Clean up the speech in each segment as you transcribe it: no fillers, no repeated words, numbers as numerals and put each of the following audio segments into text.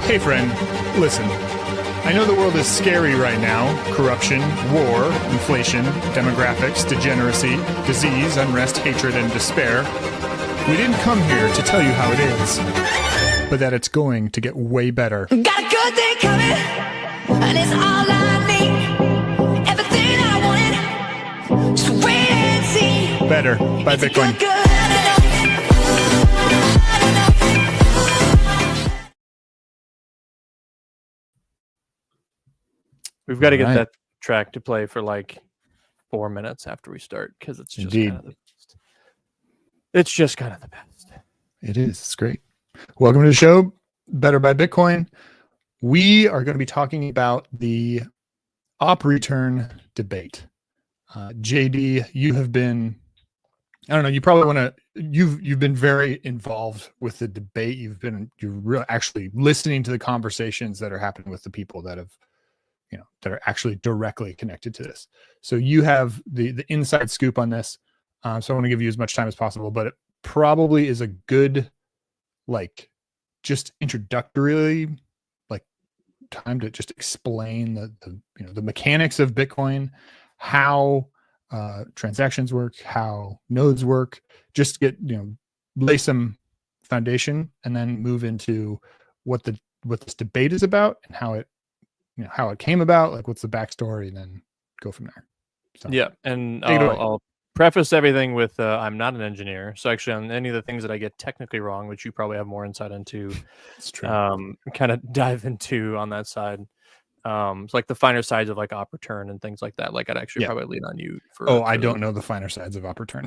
Hey friend, listen. I know the world is scary right now. Corruption, war, inflation, demographics, degeneracy, disease, unrest, hatred, and despair. We didn't come here to tell you how it is, but that it's going to get way better. Got a good thing coming, and it's all I need. Everything I wanted, just wait and see. Better by It's a Bitcoin. good. We've got to get Right. that track to play for like 4 minutes after we start because it's just Indeed. kind of the best. It's just kind of the best. It is. It's great. Welcome to the show, Better by Bitcoin. We are going to be talking about the op return debate. JD, you have been, I don't know, you probably want to, you've been very involved with the debate. You're actually listening to the conversations that are happening with the people that have, that are actually directly connected to this. So you have the inside scoop on this. So I want to give you as much time as possible, but it probably is a good, like, just introductory, like, time to just explain the mechanics of Bitcoin, how transactions work, how nodes work, just get, lay some foundation, and then move into what this debate is about and how it came about, like what's the backstory, and then go from there. So, Yeah, and take it away. I'll preface everything with I'm not an engineer, so actually on any of the things that I get technically wrong, which you probably have more insight into, It's true. kind of dive into on that side. It's like the finer sides of like op return and things like that. Like I'd actually Yeah. probably lean on you for. I for don't know the finer sides of op return.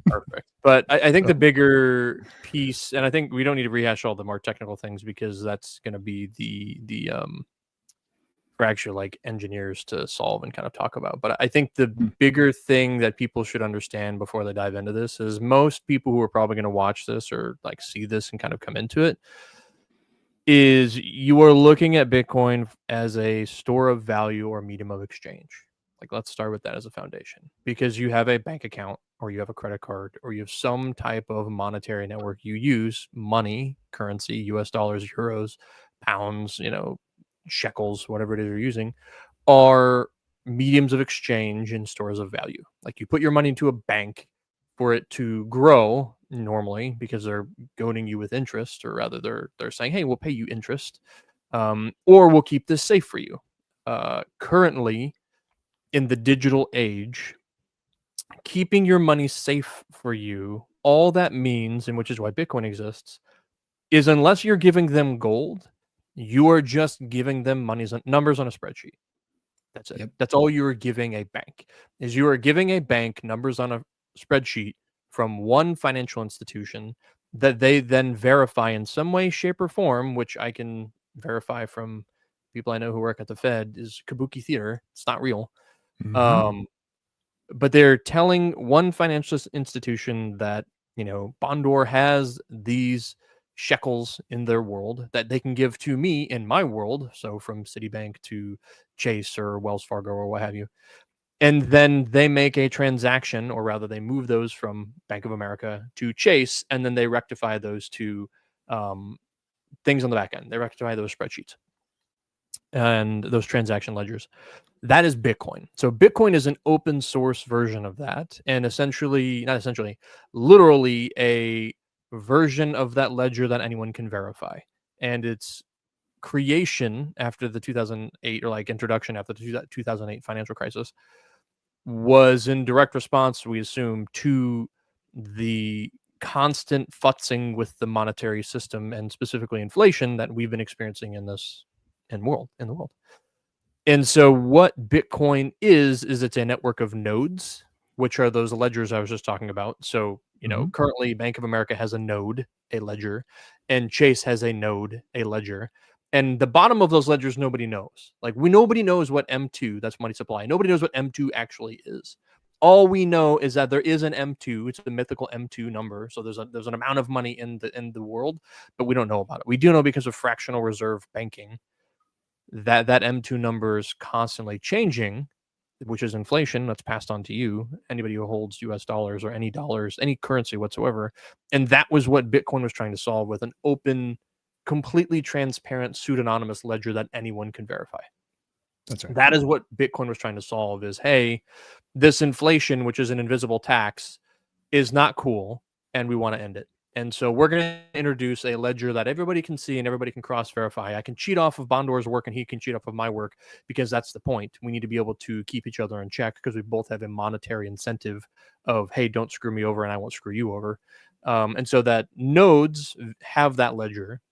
Perfect. But I think Oh. the bigger piece, and I think we don't need to rehash all the more technical things because that's going to be the for actually like engineers to solve and kind of talk about. But I think the bigger thing that people should understand before they dive into this is most people who are probably going to watch this or like see this and kind of come into it is you are looking at Bitcoin as a store of value or medium of exchange. Like, let's start with that as a foundation because you have a bank account or you have a credit card or you have some type of monetary network you use, money, currency, US dollars, euros, pounds, shekels, whatever it is you're using, are mediums of exchange and stores of value. Like you put your money into a bank for it to grow normally because they're goading you with interest, or rather they're saying, hey, we'll pay you interest, or we'll keep this safe for you. Currently, in the digital age, keeping your money safe for you, all that means, and which is why Bitcoin exists, is unless you're giving them gold, you are just giving them numbers on a spreadsheet. That's it. Yep. That's all you are giving a bank. Is you are giving a bank numbers on a spreadsheet from one financial institution that they then verify in some way, shape, or form, which I can verify from people I know who work at the Fed is kabuki theater. It's not real. Mhm. But they're telling one financial institution that, Bondor has these shekels in their world that they can give to me in my world. So from Citibank to Chase or Wells Fargo or what have you. And then they make a transaction, or rather they move those from Bank of America to Chase, and then they rectify those two things on the back end. They rectify those spreadsheets and those transaction ledgers. That is Bitcoin. So Bitcoin is an open source version of that, and literally a version of that ledger that anyone can verify. And its creation after the 2008, or like introduction after the 2008 financial crisis, was in direct response, we assume, to the constant futzing with the monetary system and specifically inflation that we've been experiencing in the world. And so what Bitcoin is it's a network of nodes, which are those ledgers I was just talking about. So, currently Bank of America has a node, a ledger, and Chase has a node, a ledger. And the bottom of those ledgers, nobody knows. Nobody knows what M2, that's money supply. Nobody knows what M2 actually is. All we know is that there is an M2. It's the mythical M2 number. So there's an amount of money in the world, but we don't know about it. We do know because of fractional reserve banking that M2 number is constantly changing, which is inflation that's passed on to you, anybody who holds US dollars or any dollars, any currency whatsoever. And that was what Bitcoin was trying to solve with an open completely transparent, pseudonymous ledger that anyone can verify. That's right. That is what Bitcoin was trying to solve is, hey, this inflation, which is an invisible tax, is not cool, and we want to end it. And so we're going to introduce a ledger that everybody can see and everybody can cross-verify. I can cheat off of Bondor's work and he can cheat off of my work because that's the point. We need to be able to keep each other in check because we both have a monetary incentive of, hey, don't screw me over and I won't screw you over. And so that nodes have that ledger.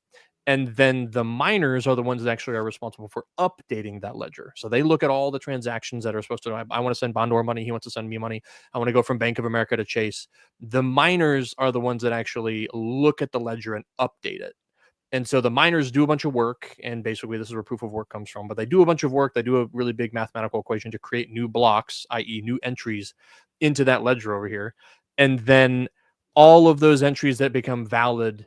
And then the miners are the ones that actually are responsible for updating that ledger. So they look at all the transactions that are supposed to, I want to send Bondor money. He wants to send me money. I want to go from Bank of America to Chase. The miners are the ones that actually look at the ledger and update it. And so the miners do a bunch of work, and basically this is where proof of work comes from, but they do a bunch of work. They do a really big mathematical equation to create new blocks, i.e. new entries into that ledger over here. And then all of those entries that become valid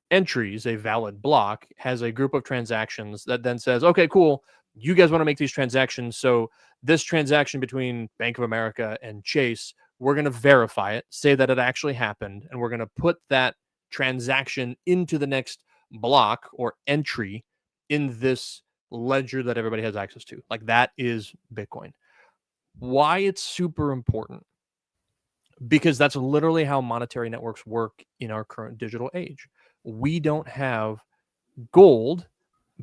entries, a valid block, has a group of transactions that then says, okay, cool, you guys want to make these transactions. So this transaction between Bank of America and Chase, we're going to verify it, say that it actually happened, and we're going to put that transaction into the next block or entry in this ledger that everybody has access to. Like, that is Bitcoin. Why it's super important? Because that's literally how monetary networks work in our current digital age. We don't have gold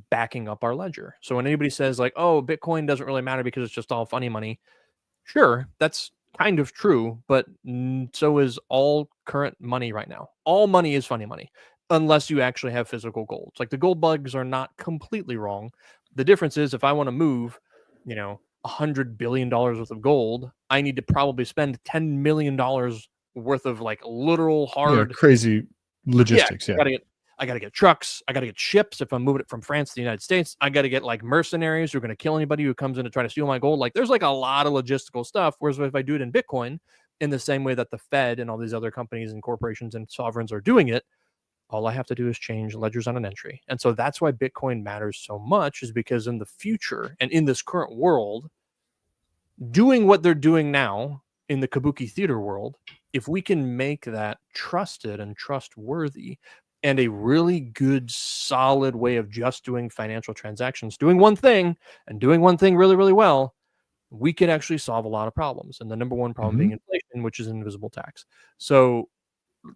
backing up our ledger. So when anybody says like, oh, Bitcoin doesn't really matter because it's just all funny money. Sure, that's kind of true, but so is all current money right now. All money is funny money unless you actually have physical gold. It's like the gold bugs are not completely wrong. The difference is if I want to move, $100 billion worth of gold, I need to probably spend $10 million worth of like literal hard crazy logistics. I gotta get trucks. I gotta get ships if I'm moving it from France to the United States. I gotta get like mercenaries who are gonna kill anybody who comes in to try to steal my gold. Like there's like a lot of logistical stuff. Whereas if I do it in Bitcoin, in the same way that the Fed and all these other companies and corporations and sovereigns are doing it, all I have to do is change ledgers on an entry. And so that's why Bitcoin matters so much, is because in the future and in this current world, doing what they're doing now in the Kabuki theater world, if we can make that trusted and trustworthy and a really good, solid way of just doing financial transactions, doing one thing and doing one thing really, really well, we could actually solve a lot of problems. And the number one problem being inflation, which is an invisible tax. So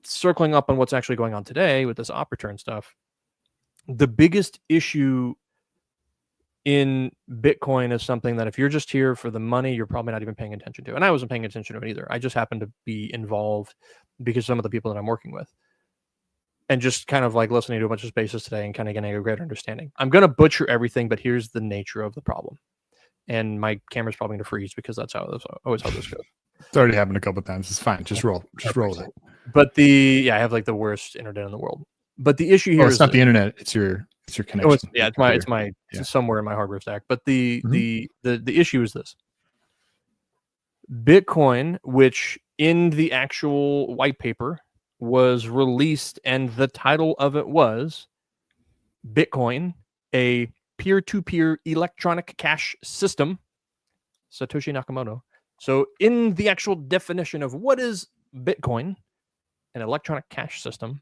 circling up on what's actually going on today with this op return stuff, the biggest issue in Bitcoin is something that if you're just here for the money, you're probably not even paying attention to. And I wasn't paying attention to it either. I just happened to be involved because some of the people that I'm working with, and just kind of like listening to a bunch of spaces today and kind of getting a greater understanding. I'm going to butcher everything, but here's the nature of the problem. And my camera's probably going to freeze because that's always how this goes. It's already happened a couple of times. It's fine. Just roll with it. But I have like the worst internet in the world. But the issue here it's not the internet. It's your connection. Oh, it's my somewhere in my hardware stack. But the issue is this: Bitcoin, which in the actual white paper was released, and the title of it was Bitcoin, a peer-to-peer electronic cash system. Satoshi Nakamoto. So in the actual definition of what is Bitcoin, an electronic cash system,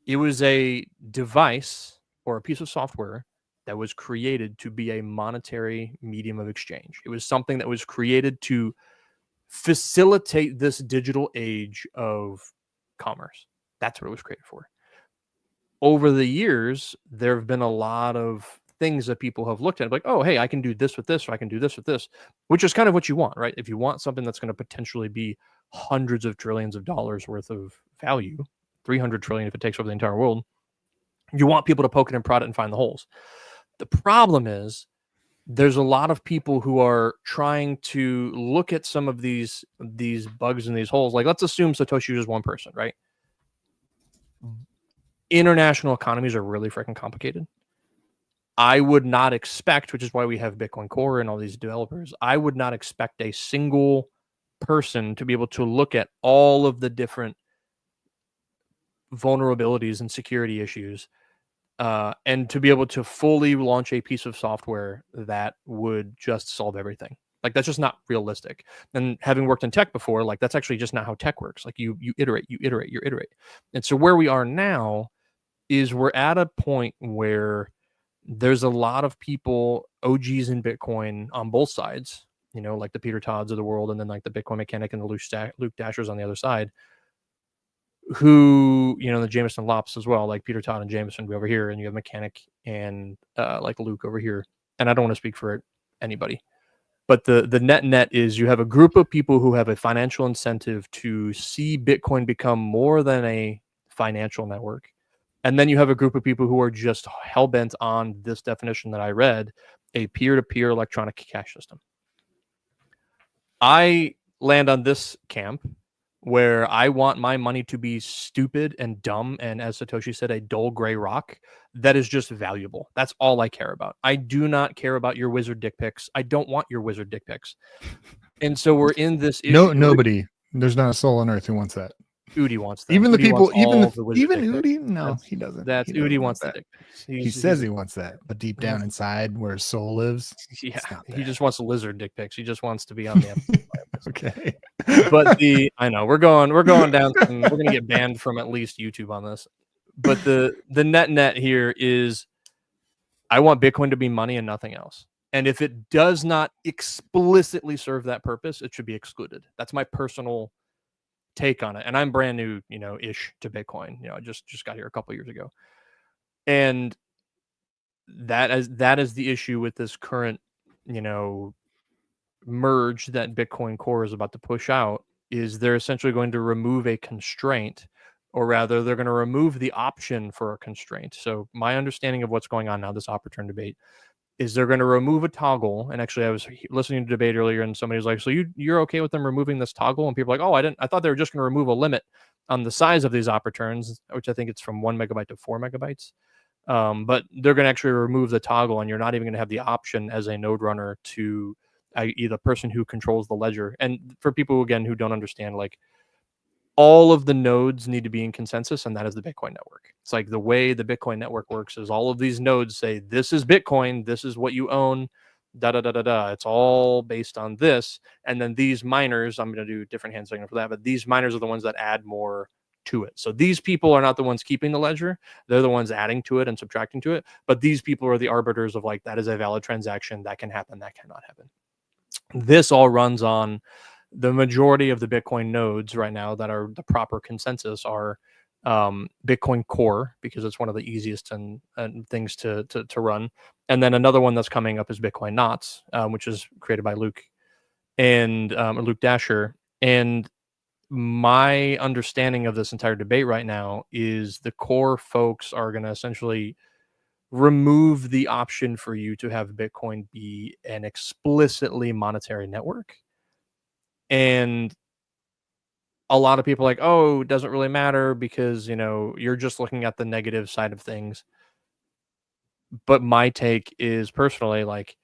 it was a device or a piece of software that was created to be a monetary medium of exchange. It was something that was created to facilitate this digital age of commerce. That's what it was created for. Over the years, there have been a lot of things that people have looked at, like, oh, hey, I can do this with this, or I can do this with this, which is kind of what you want, right? If you want something that's going to potentially be hundreds of trillions of dollars worth of value, 300 trillion if it takes over the entire world, you want people to poke it and prod it and find the holes. The problem is there's a lot of people who are trying to look at some of these bugs and these holes. Like, let's assume Satoshi is one person, right? International economies are really freaking complicated. I would not expect, which is why we have Bitcoin Core and all these developers, I would not expect a single person to be able to look at all of the different vulnerabilities and security issues and to be able to fully launch a piece of software that would just solve everything. Like, that's just not realistic. And having worked in tech before, like, that's actually just not how tech works. Like, you iterate. And so where we are now is we're at a point where there's a lot of people, OGs in Bitcoin on both sides, you know, like the Peter Todds of the world, and then like the Bitcoin Mechanic and the Luke Dashers on the other side, who, you know, the Jameson Lops as well, like Peter Todd and Jameson be over here, and you have Mechanic and like Luke over here. And I don't want to speak for anybody, but the net is you have a group of people who have a financial incentive to see Bitcoin become more than a financial network. And then you have a group of people who are just hell-bent on this definition that I read, a peer-to-peer electronic cash system. I land on this camp where I want my money to be stupid and dumb, and as Satoshi said, a dull gray rock that is just valuable. That's all I care about. I do not care about your wizard dick pics. I don't want your wizard dick pics. And so we're in this issue. No, nobody. There's not a soul on earth who wants that. Udi wants them. Even the Udi people, wants even all the wizard even dick pics. Udi. No, That's- he doesn't. That's He doesn't Udi want wants the that. dick pics. He says he wants that, but deep down inside, where his soul lives, yeah, it's not he that. just wants lizard dick pics. He just wants to be on the episode. Okay. But I know we're going down some, we're gonna get banned from at least YouTube on this. But the net here is I want Bitcoin to be money and nothing else. And if it does not explicitly serve that purpose, it should be excluded. That's my personal take on it. And I'm brand new, you know, ish to Bitcoin. You know, I just got here a couple years ago. And that is the issue with this current, you know, merge that Bitcoin Core is about to push out, is they're essentially going to remove a constraint, or rather they're going to remove the option for a constraint. So my understanding of what's going on now, this op return debate, is they're going to remove a toggle. And actually I was listening to debate earlier and somebody was like, so you're okay with them removing this toggle? And people are like, oh, I thought they were just going to remove a limit on the size of these op returns, which I think it's from 1 megabyte to 4 megabytes. But they're going to actually remove the toggle, and you're not even going to have the option as a node runner to i.e. the person who controls the ledger. And for people, again, who don't understand, like, all of the nodes need to be in consensus, and that is the Bitcoin network. It's like the way the Bitcoin network works is all of these nodes say, this is Bitcoin, this is what you own, da da da da da. It's all based on this. And then these miners, I'm going to do different hand signal for that, but these miners are the ones that add more to it. So these people are not the ones keeping the ledger. They're the ones adding to it and subtracting to it. But these people are the arbiters of, like, that is a valid transaction, that can happen, that cannot happen. This all runs on the majority of the Bitcoin nodes right now that are the proper consensus are Bitcoin Core, because it's one of the easiest and things to run. And then another one that's coming up is Bitcoin Knots, which is created by Luke and Luke Dasher. And my understanding of this entire debate right now is the Core folks are going to essentially remove the option for you to have Bitcoin be an explicitly monetary network. And a lot of people are like, oh, it doesn't really matter because, you know, you're just looking at the negative side of things. But my take is personally, like,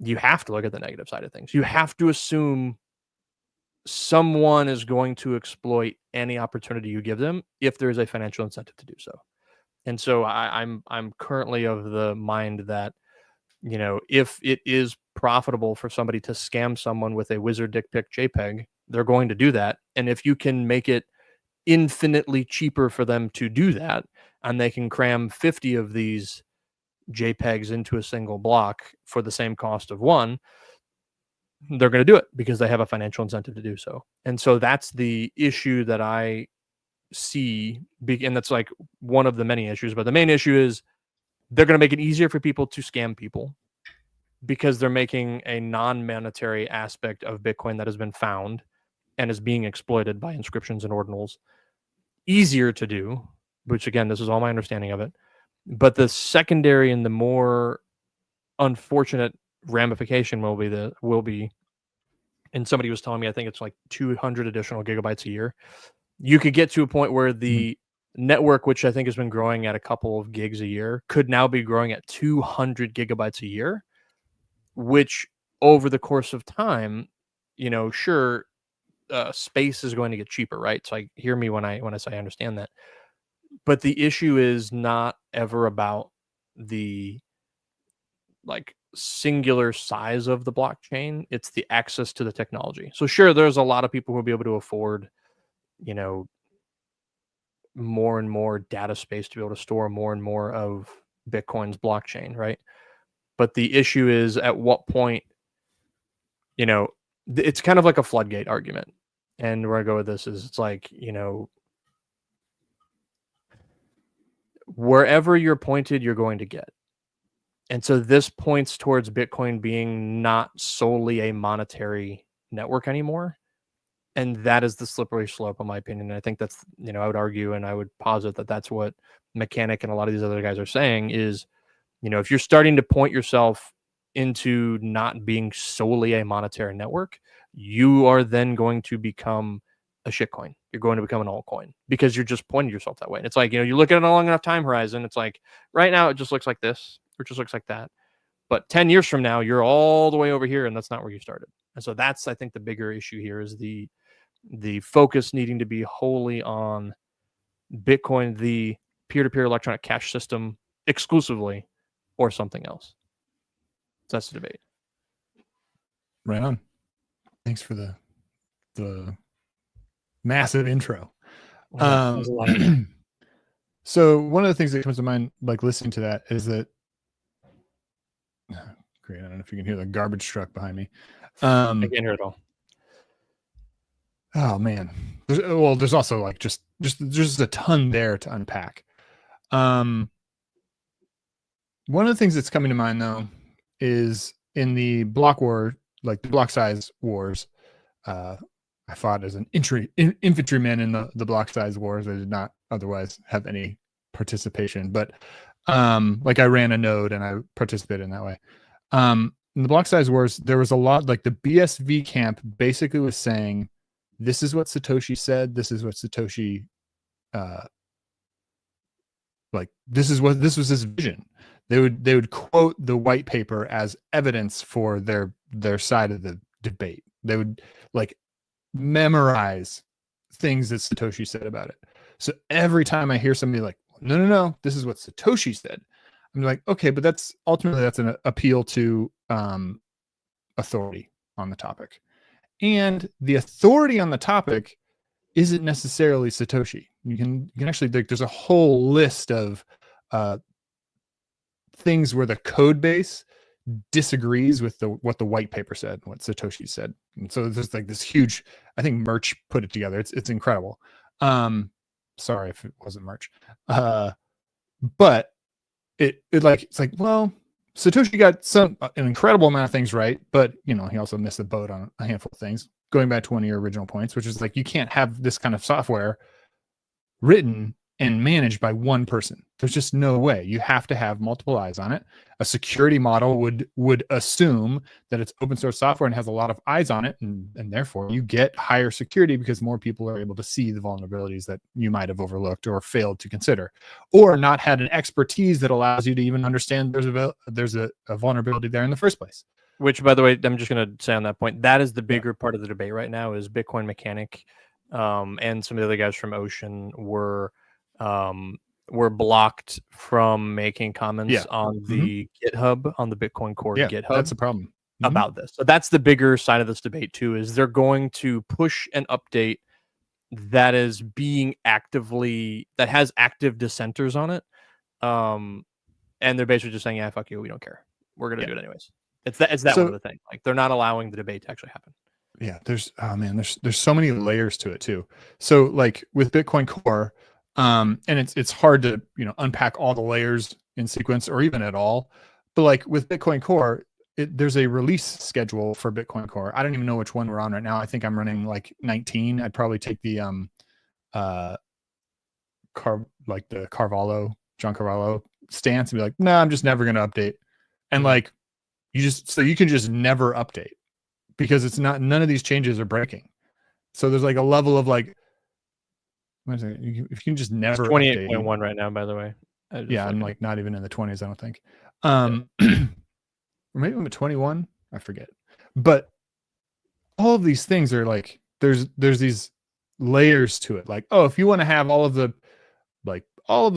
you have to look at the negative side of things. You have to assume someone is going to exploit any opportunity you give them if there's a financial incentive to do so. And so I'm currently of the mind that, you know, if it is profitable for somebody to scam someone with a wizard dick pic JPEG, they're going to do that. And if you can make it infinitely cheaper for them to do that, and they can cram 50 of these JPEGs into a single block for the same cost of one, they're going to do it because they have a financial incentive to do so. And so that's the issue that I see, and that's like one of the many issues. But the main issue is they're going to make it easier for people to scam people because they're making a non-monetary aspect of Bitcoin that has been found and is being exploited by inscriptions and ordinals easier to do, which, again, this is all my understanding of it. But the secondary and the more unfortunate ramification will be, and somebody was telling me, I think it's like 200 additional gigabytes a year. You could get to a point where the network, which I think has been growing at a couple of gigs a year, could now be growing at 200 gigabytes a year, which over the course of time, you know, sure, space is going to get cheaper, right? So, like, hear me when I say I understand that. But the issue is not ever about the, like, singular size of the blockchain. It's the access to the technology. So sure, there's a lot of people who will be able to afford, you know, more and more data space to be able to store more and more of Bitcoin's blockchain, right? But the issue is, at what point, it's kind of like a floodgate argument. And where I go with this is, it's like, wherever you're pointed, you're going to get. And so this points towards Bitcoin being not solely a monetary network anymore. And that is the slippery slope, in my opinion. And I think that's, I would argue and I would posit that that's what Mechanic and a lot of these other guys are saying is, if you're starting to point yourself into not being solely a monetary network, you are then going to become a shitcoin. You're going to become an altcoin because you're just pointing yourself that way. And it's like, you look at a long enough time horizon, it's like right now it just looks like this, or it just looks like that. But 10 years from now, you're all the way over here, and that's not where you started. And so that's, I think, the bigger issue here is the focus needing to be wholly on Bitcoin, the peer-to-peer electronic cash system exclusively, or something else. So that's the debate. Right on. Thanks for the massive intro. So one of the things that comes to mind, like listening to that, is that great. I don't know if you can hear the garbage truck behind me. I can't hear it all. Oh man. There's also like just a ton there to unpack. One of the things that's coming to mind though is in the block war, like the block size wars. I fought as an infantryman in the block size wars. I did not otherwise have any participation, but like I ran a node and I participated in that way. In the block size wars, there was a lot, like the BSV camp basically was saying, this is what Satoshi said. This is what Satoshi, this was his vision. They would quote the white paper as evidence for their side of the debate. They would like memorize things that Satoshi said about it. So every time I hear somebody like, no, this is what Satoshi said, I'm like, okay, but that's an appeal to authority on the topic. And the authority on the topic isn't necessarily Satoshi. You can actually, there's a whole list of things where the code base disagrees with what the white paper said, what Satoshi said. And so there's like this huge, I think Merch put it together. It's incredible. Sorry if it wasn't Merch. But it's like, well, Satoshi got an incredible amount of things right, but he also missed the boat on a handful of things. Going back to one of your original points, which is like, you can't have this kind of software written and managed by one person. There's just no way. You have to have multiple eyes on it. A security model would assume that it's open source software and has a lot of eyes on it, and therefore you get higher security because more people are able to see the vulnerabilities that you might have overlooked or failed to consider, or not had an expertise that allows you to even understand there's a vulnerability there in the first place. Which, by the way, I'm just going to say on that point, that is the bigger part of the debate right now is Bitcoin Mechanic, and some of the other guys from Ocean were blocked from making comments on the GitHub, on the Bitcoin Core GitHub. That's a problem about this. So that's the bigger side of this debate too, is they're going to push an update that is being that has active dissenters on it. And they're basically just saying, yeah, fuck you, we don't care. We're going to do it anyways. It's that one of the thing. Like, they're not allowing the debate to actually happen. Yeah, there's so many layers to it too. So like with Bitcoin Core, and it's hard to unpack all the layers in sequence or even at all, but like with Bitcoin Core, there's a release schedule for Bitcoin Core. I don't even know which one we're on right now. I think I'm running like 19. I'd probably take the John Carvalho stance and be like, no, I'm just never going to update. And like, you can just never update because none of these changes are breaking. So there's like a level of like, if you can just never 28.1 right now, by the way. Yeah, I'm like not even in the 20s, I don't think. Or maybe I'm at 21. I forget. But all of these things are like, there's these layers to it. Like, oh, if you want to have all of the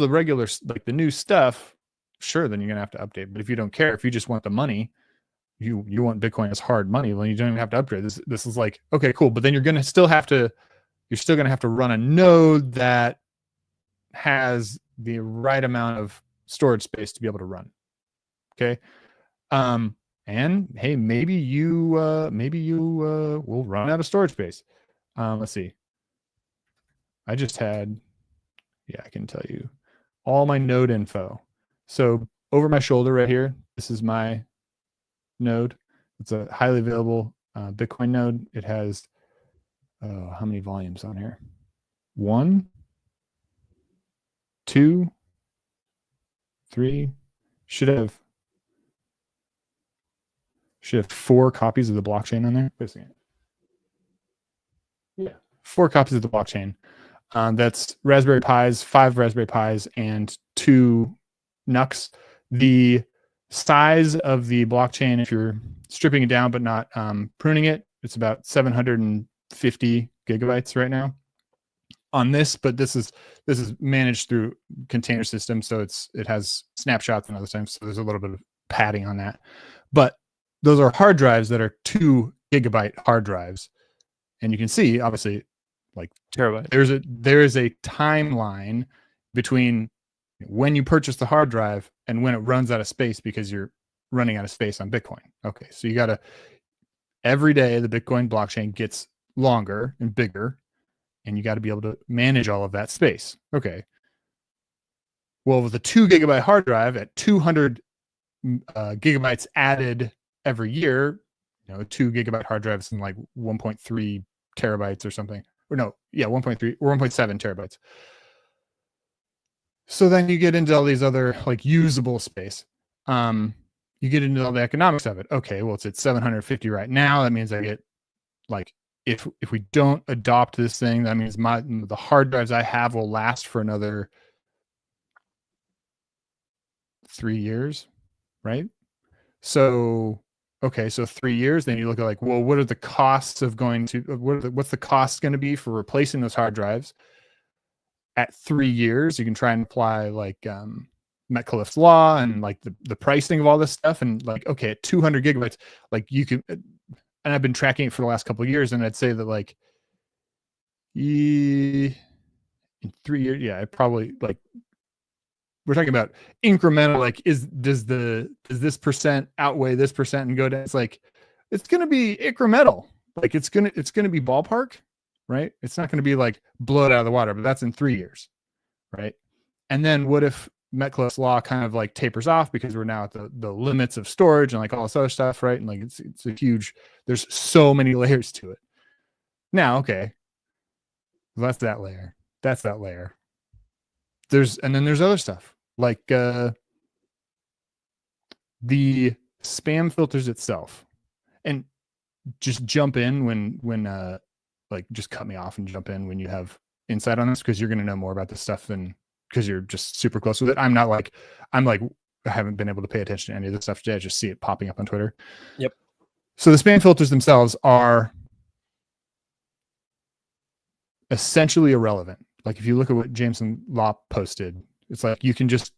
regular, like the new stuff, sure, then you're gonna have to update. But if you don't care, if you just want the money, you want Bitcoin as hard money, well, you don't even have to upgrade. This is like, okay, cool. But then you're still gonna have to run a node that has the right amount of storage space to be able to run. Okay. And hey, maybe you will run out of storage space. Let's see. I just had, yeah, I can tell you all my node info. So over my shoulder right here, this is my node. It's a highly available Bitcoin node. It has how many volumes on here? 1, 2, 3. Should have 4 copies of the blockchain on there. Wait a second. Yeah, 4 copies of the blockchain. That's Raspberry Pis, 5 Raspberry Pis, and 2 NUCs. The size of the blockchain, if you're stripping it down but not pruning it, it's about 750 gigabytes right now on this. But this is managed through container system, so it has snapshots and other things. So there's a little bit of padding on that. But those are hard drives that are 2 gigabyte hard drives, and you can see obviously like terabyte. There is a timeline between when you purchase the hard drive and when it runs out of space, because you're running out of space on Bitcoin. Okay, so you got to, every day the Bitcoin blockchain gets longer and bigger, and you got to be able to manage all of that space. Okay. Well, with a 2 gigabyte hard drive at 200 gigabytes added every year, 2 gigabyte hard drives and like 1.3 terabytes or something. Or no, yeah, 1.3 or 1.7 terabytes. So then you get into all these other like usable space. You get into all the economics of it. Okay, well, it's at 750 right now. That means I get like, if we don't adopt this thing, that means the hard drives I have will last for another 3 years, right? So okay, so 3 years, then you look at like, well, what are the costs of what's the cost going to be for replacing those hard drives at 3 years? You can try and apply like Metcalfe's law and like the pricing of all this stuff. And like, okay, at 200 gigabytes, like you can, and I've been tracking it for the last couple of years, and I'd say that like in 3 years, yeah, it probably like, we're talking about incremental, like does this percent outweigh this percent and go down? It's like, it's going to be incremental. Like it's going to be ballpark, right? It's not going to be like blow it out of the water, but that's in 3 years. Right. And then what if Metcalfe's law kind of like tapers off because we're now at the limits of storage and like all this other stuff. Right. And like, it's a huge, there's so many layers to it now. Okay. Well, that's that layer. That's that layer. And then there's other stuff like the spam filters itself. And just jump in when like just cut me off and jump in when you have insight on this, because you're going to know more about this stuff than, because you're just super close with it. I'm like I haven't been able to pay attention to any of this stuff today. I just see it popping up on Twitter. Yep. So the spam filters themselves are essentially irrelevant. Like if you look at what Jameson Law posted, it's like you can just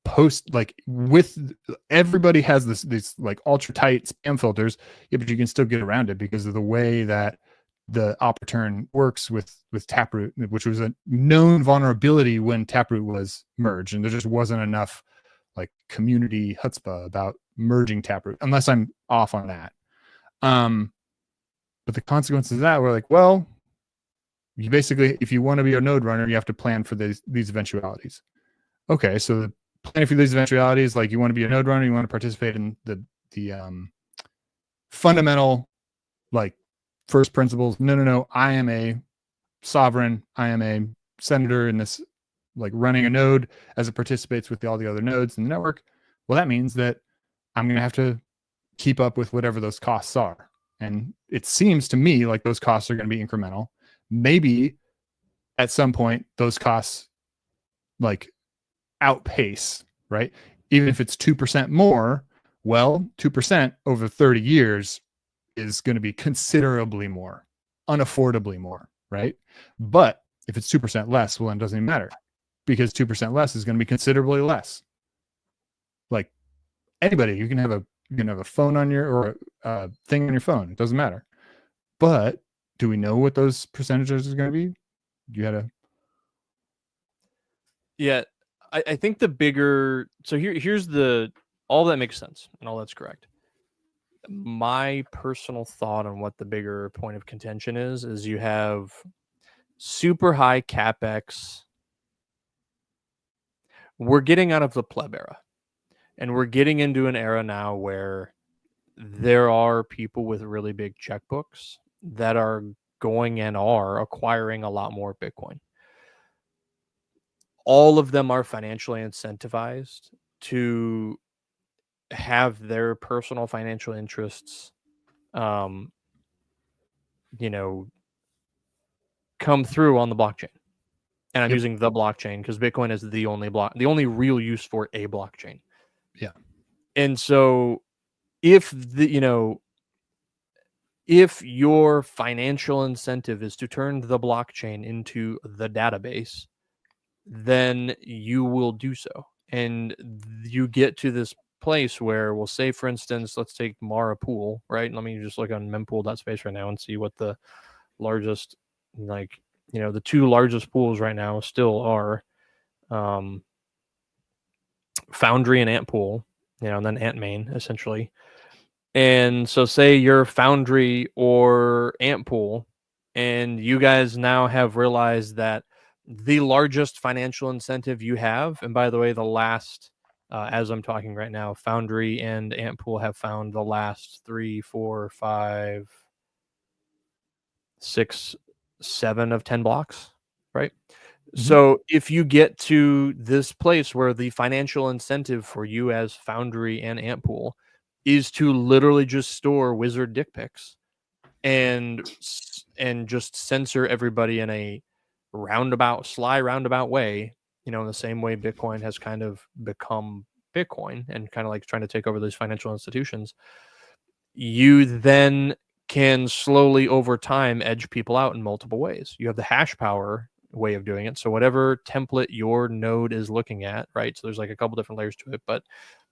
post, like, with everybody has these like ultra tight spam filters. Yeah, but you can still get around it because of the way that the op return works with Taproot, which was a known vulnerability when Taproot was merged, and there just wasn't enough like community chutzpah about merging Taproot, unless I'm off on that. But the consequences of that were like, well, you basically, if you want to be a node runner, you have to plan for these eventualities. Okay, so the planning for these eventualities, like you want to be a node runner, you want to participate in the fundamental like first principles. No, I am a sovereign, I am a senator in this, like running a node as it participates with all the other nodes in the network. Well, that means that I'm going to have to keep up with whatever those costs are. And it seems to me like those costs are going to be incremental. Maybe at some point those costs like outpace, right? Even if it's 2% more, well, 2% over 30 years is going to be considerably more, unaffordably more, right? But if it's 2% less, well, then it doesn't even matter, because 2% less is going to be considerably less. Like anybody, you can have a phone on your, or a thing on your phone. It doesn't matter. But do we know what those percentages are going to be? You had a Yeah, I think the bigger. So here's all that makes sense and all that's correct. My personal thought on what the bigger point of contention is you have super high capex. We're getting out of the pleb era, and we're getting into an era now where there are people with really big checkbooks that are going and are acquiring a lot more Bitcoin. All of them are financially incentivized to have their personal financial interests, um, you know, come through on the blockchain. And I'm Yep. using the blockchain because Bitcoin is the only real use for a blockchain. Yeah. And so if if your financial incentive is to turn the blockchain into the database, then you will do so. And you get to this place where we'll say, for instance, let's take Mara Pool, right? Let me just look on mempool.space right now and see what the largest, the two largest pools right now still are Foundry and Ant Pool, and then Ant Main, essentially. And so say you're Foundry or Ant Pool, and you guys now have realized that the largest financial incentive you have, and by the way, the last, as I'm talking right now, Foundry and Ant Pool have found the last 3, 4, 5, 6, 7 of 10 blocks, right? Mm-hmm. So if you get to this place where the financial incentive for you as Foundry and Ant Pool is to literally just store wizard dick pics and just censor everybody in a sly roundabout way, in the same way Bitcoin has kind of become Bitcoin and kind of like trying to take over these financial institutions, you then can slowly over time edge people out in multiple ways. You have the hash power way of doing it. So whatever template your node is looking at, right? So there's like a couple different layers to it, but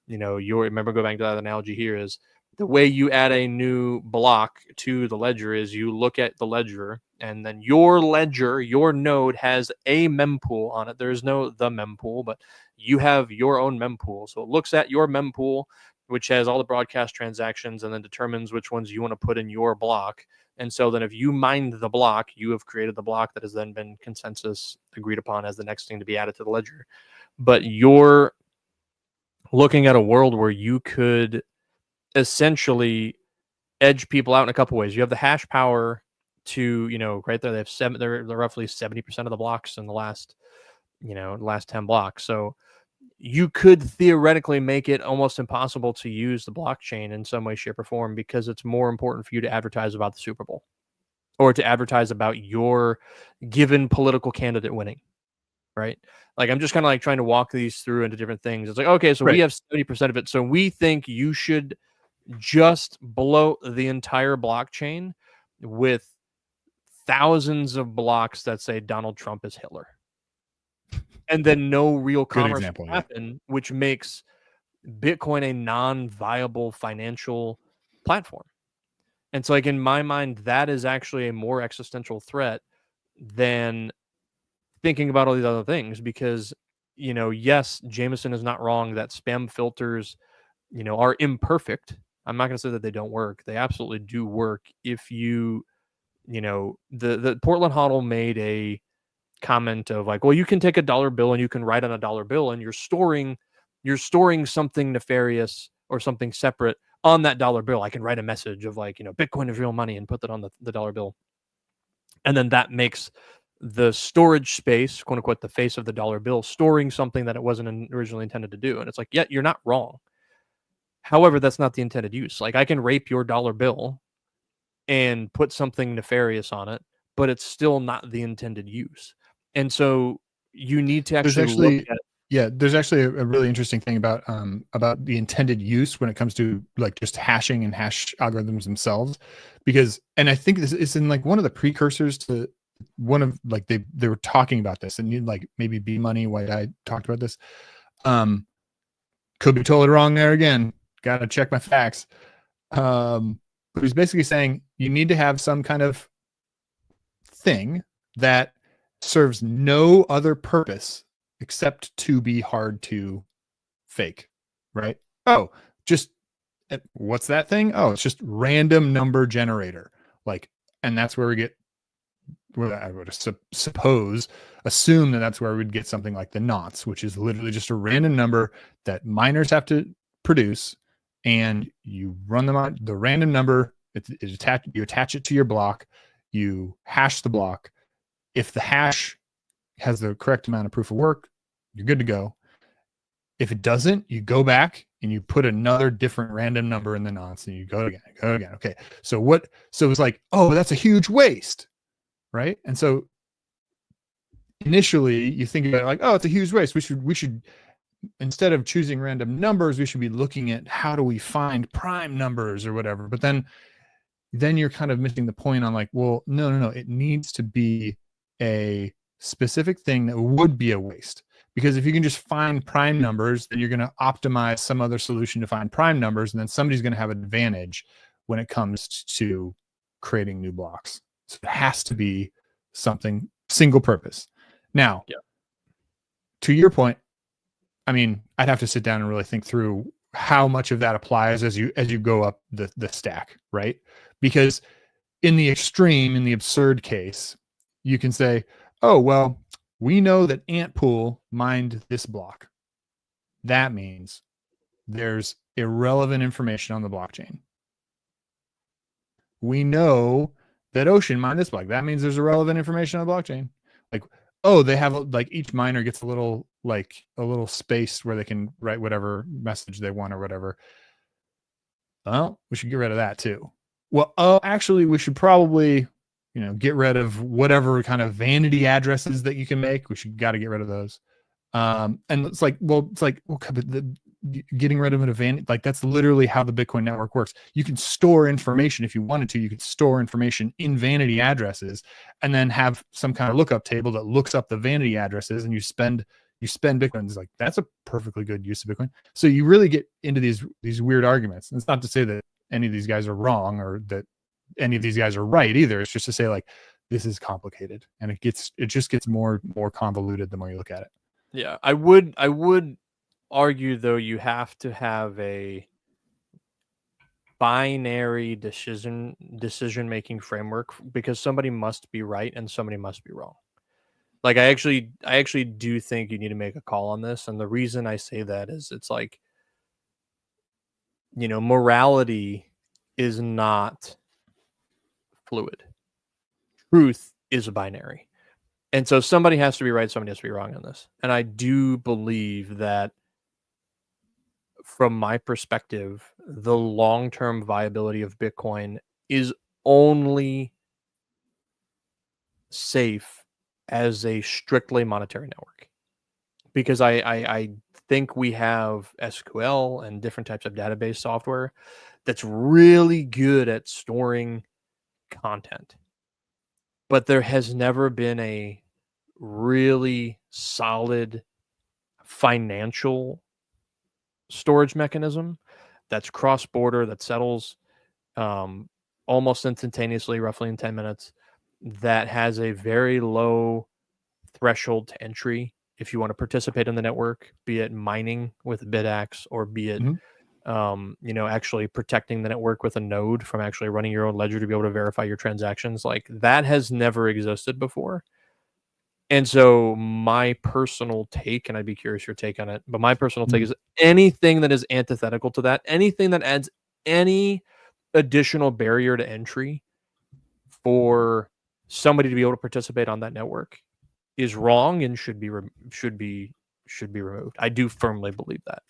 remember, go back to that analogy here, is the way you add a new block to the ledger is you look at the ledger, and then your ledger, your node has a mempool on it. There's no the mempool, but you have your own mempool. So it looks at your mempool, which has all the broadcast transactions, and then determines which ones you want to put in your block. And so then if you mined the block, you have created the block that has then been consensus agreed upon as the next thing to be added to the ledger. But you're looking at a world where you could essentially edge people out in a couple ways. You have the hash power to, right there, they're roughly 70% of the blocks in the last 10 blocks. So you could theoretically make it almost impossible to use the blockchain in some way, shape, or form, because it's more important for you to advertise about the Super Bowl or to advertise about your given political candidate winning. Right? Like, I'm just kind of like trying to walk these through into different things. It's like, okay, so we have 70% of it. So we think you should just blow the entire blockchain with thousands of blocks that say Donald Trump is Hitler. And then no real commerce will happen, which makes Bitcoin a non-viable financial platform. And so, like, in my mind, that is actually a more existential threat than thinking about all these other things, because yes, Jameson is not wrong that spam filters are imperfect. I'm not going to say that they don't work. They absolutely do work. If the Portland Hodl made a comment of like, well, you can take a dollar bill and you can write on a dollar bill, and you're storing something nefarious or something separate on that dollar bill. I can write a message of like, Bitcoin is real money, and put that on the dollar bill, and then that makes the storage space, quote unquote, the face of the dollar bill, storing something that it wasn't originally intended to do. And it's like, yeah, you're not wrong. However, that's not the intended use. Like, I can rape your dollar bill and put something nefarious on it, but it's still not the intended use. And so you need to actually look at. Yeah, there's actually a really interesting thing about the intended use when it comes to like just hashing and hash algorithms themselves, because, and I think this is in like one of the precursors to one of like they were talking about this, and you like maybe B Money White I talked about this. Could be totally wrong there again. Got to check my facts. But he's basically saying you need to have some kind of thing that serves no other purpose except to be hard to fake, right? Oh, just what's that thing? Oh, it's just random number generator. Like, and that's where we get, where I would assume that that's where we'd get something like the knots, which is literally just a random number that miners have to produce, and you run them on the random number. You attach it to your block, you hash the block. If the hash has the correct amount of proof of work, you're good to go. If it doesn't, you go back and you put another different random number in the nonce, and you go again. Okay. So it's like, oh, that's a huge waste, right? And so initially you think about it like, oh, it's a huge waste. We should instead of choosing random numbers, we should be looking at how do we find prime numbers or whatever. But then you're kind of missing the point on like, well, no. It needs to be a specific thing that would be a waste. Because if you can just find prime numbers, then you're going to optimize some other solution to find prime numbers, and then somebody's going to have an advantage when it comes to creating new blocks. So it has to be something single purpose. Now, to your point, I mean, I'd have to sit down and really think through how much of that applies as you go up the stack, right? Because in the extreme, in the absurd case, you can say, oh, well, we know that Antpool mined this block. That means there's irrelevant information on the blockchain. We know that Ocean mined this block. That means there's irrelevant information on the blockchain. Like, oh, they have like each miner gets a little space where they can write whatever message they want or whatever. Well, we should get rid of that too. Well, actually, we should probably get rid of whatever kind of vanity addresses that you can make. We got to get rid of those. And it's like, but getting rid of an event, like that's literally how the Bitcoin network works. You can store information if you wanted to. You could store information in vanity addresses and then have some kind of lookup table that looks up the vanity addresses, and you spend Bitcoin. It's like, that's a perfectly good use of Bitcoin. So you really get into these weird arguments. And it's not to say that any of these guys are wrong or that any of these guys are right either. It's just to say like, this is complicated, and it just gets more convoluted the more you look at it. Yeah, I would argue though you have to have a binary decision making framework, because somebody must be right and somebody must be wrong. Like I actually do think you need to make a call on this, and the reason I say that is it's like, morality is not fluid. Truth is a binary. And so somebody has to be right, somebody has to be wrong on this. And I do believe that from my perspective, the long-term viability of Bitcoin is only safe as a strictly monetary network. Because I think we have SQL and different types of database software that's really good at storing content. But there has never been a really solid financial storage mechanism that's cross-border, that settles almost instantaneously, roughly in 10 minutes, that has a very low threshold to entry if you want to participate in the network, be it mining with BitAx or be it actually protecting the network with a node from actually running your own ledger to be able to verify your transactions. Like, that has never existed before. And so my personal take, and I'd be curious your take on it, but my personal take is anything that is antithetical to that, anything that adds any additional barrier to entry for somebody to be able to participate on that network is wrong and should be removed. I do firmly believe that.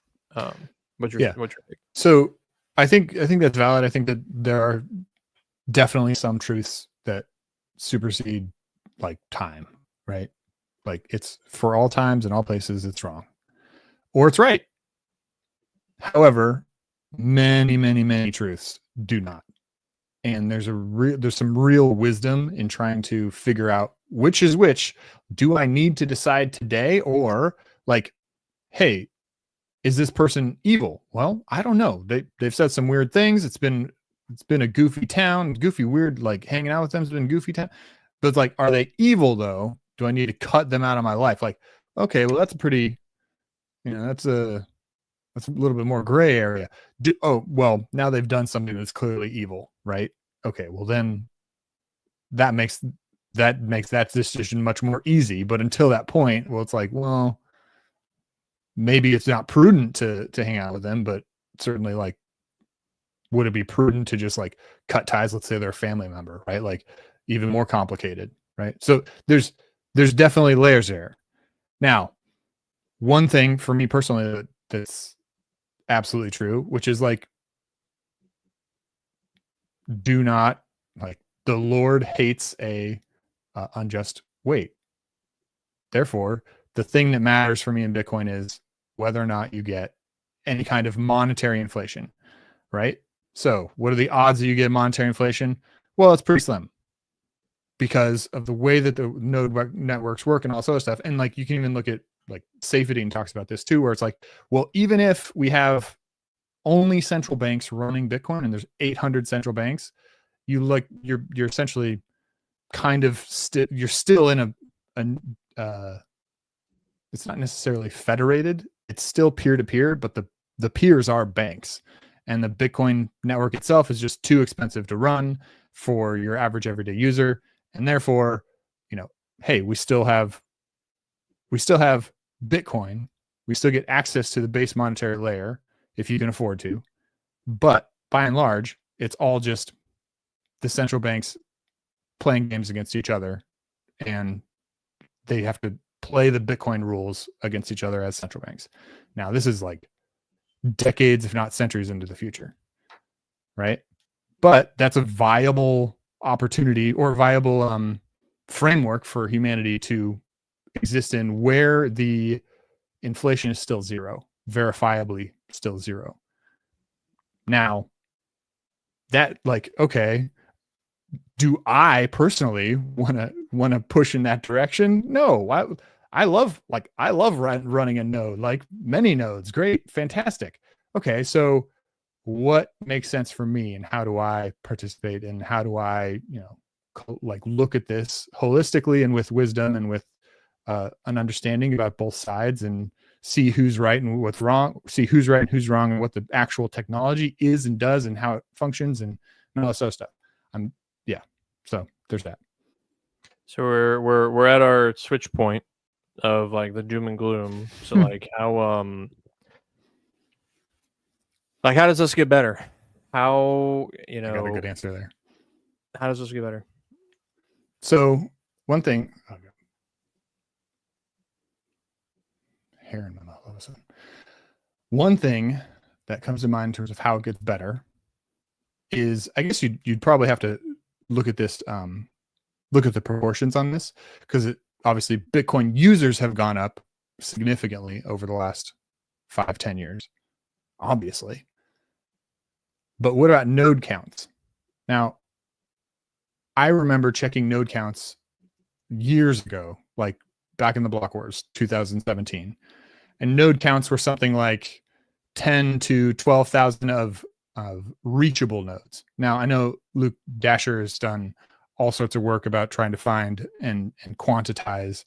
What's your take? So I think that's valid. I think that there are definitely some truths that supersede like time, right? Like, it's for all times and all places, it's wrong or it's right. However, many truths do not. And there's some real wisdom in trying to figure out which is which. Do I need to decide today, or like, hey, is this person evil? Well, I don't know. They've said some weird things. It's been a goofy town, goofy, weird, like hanging out with them has been goofy town. But it's like, are they evil though? Do I need to cut them out of my life? Like, okay, well, that's a pretty, that's a little bit more gray area. Well, now they've done something that's clearly evil, right? Okay, well then that makes that decision much more easy. But until that point, well, it's like, well, maybe it's not prudent to hang out with them, but certainly, like, would it be prudent to just like cut ties? Let's say they're a family member, right? Like, even more complicated, right? So there's definitely layers there. Now, one thing for me personally that's absolutely true, which is like, do not, like, the Lord hates a unjust weight. Therefore, the thing that matters for me in Bitcoin is whether or not you get any kind of monetary inflation, right? So what are the odds that you get monetary inflation? Well, it's pretty slim because of the way that the node networks work and all sort of stuff. And like, you can even look at, like, Saifedean talks about this too, where it's like, well, even if we have only central banks running Bitcoin and there's 800 central banks, you're essentially kind of you're still in it's not necessarily federated. It's still peer-to-peer, but the peers are banks. And the Bitcoin network itself is just too expensive to run for your average everyday user. And therefore, hey, we still have Bitcoin. We still get access to the base monetary layer if you can afford to. But by and large, it's all just the central banks playing games against each other, and they have to play the Bitcoin rules against each other as central banks. Now, this is like decades, if not centuries, into the future, right? But that's a viable opportunity or viable framework for humanity to exist in, where the inflation is still zero, verifiably still zero. Now, that, like, okay, do I personally want to push in that direction? No. I love running a node, like many nodes. Great, fantastic. Okay, so what makes sense for me, and how do I participate, and how do I, like, look at this holistically and with wisdom and with an understanding about both sides, and see who's right and what's wrong, see who's right and who's wrong, and what the actual technology is and does and how it functions and all that sort of stuff. So there's that. So we're at our switch point of like the doom and gloom. So like how does this get better? How, I got a good answer there. How does this get better? So one thing, hair in my mouth all of a sudden. One thing that comes to mind in terms of how it gets better is, I guess you'd probably have to look at this, look at the proportions on this, because obviously Bitcoin users have gone up significantly over the last 5-10 years, obviously. But what about node counts? Now, I remember checking node counts years ago, like back in the block wars, 2017, and node counts were something like 10 to 12,000 of reachable nodes. Now, I know Luke Dasher has done all sorts of work about trying to find and quantize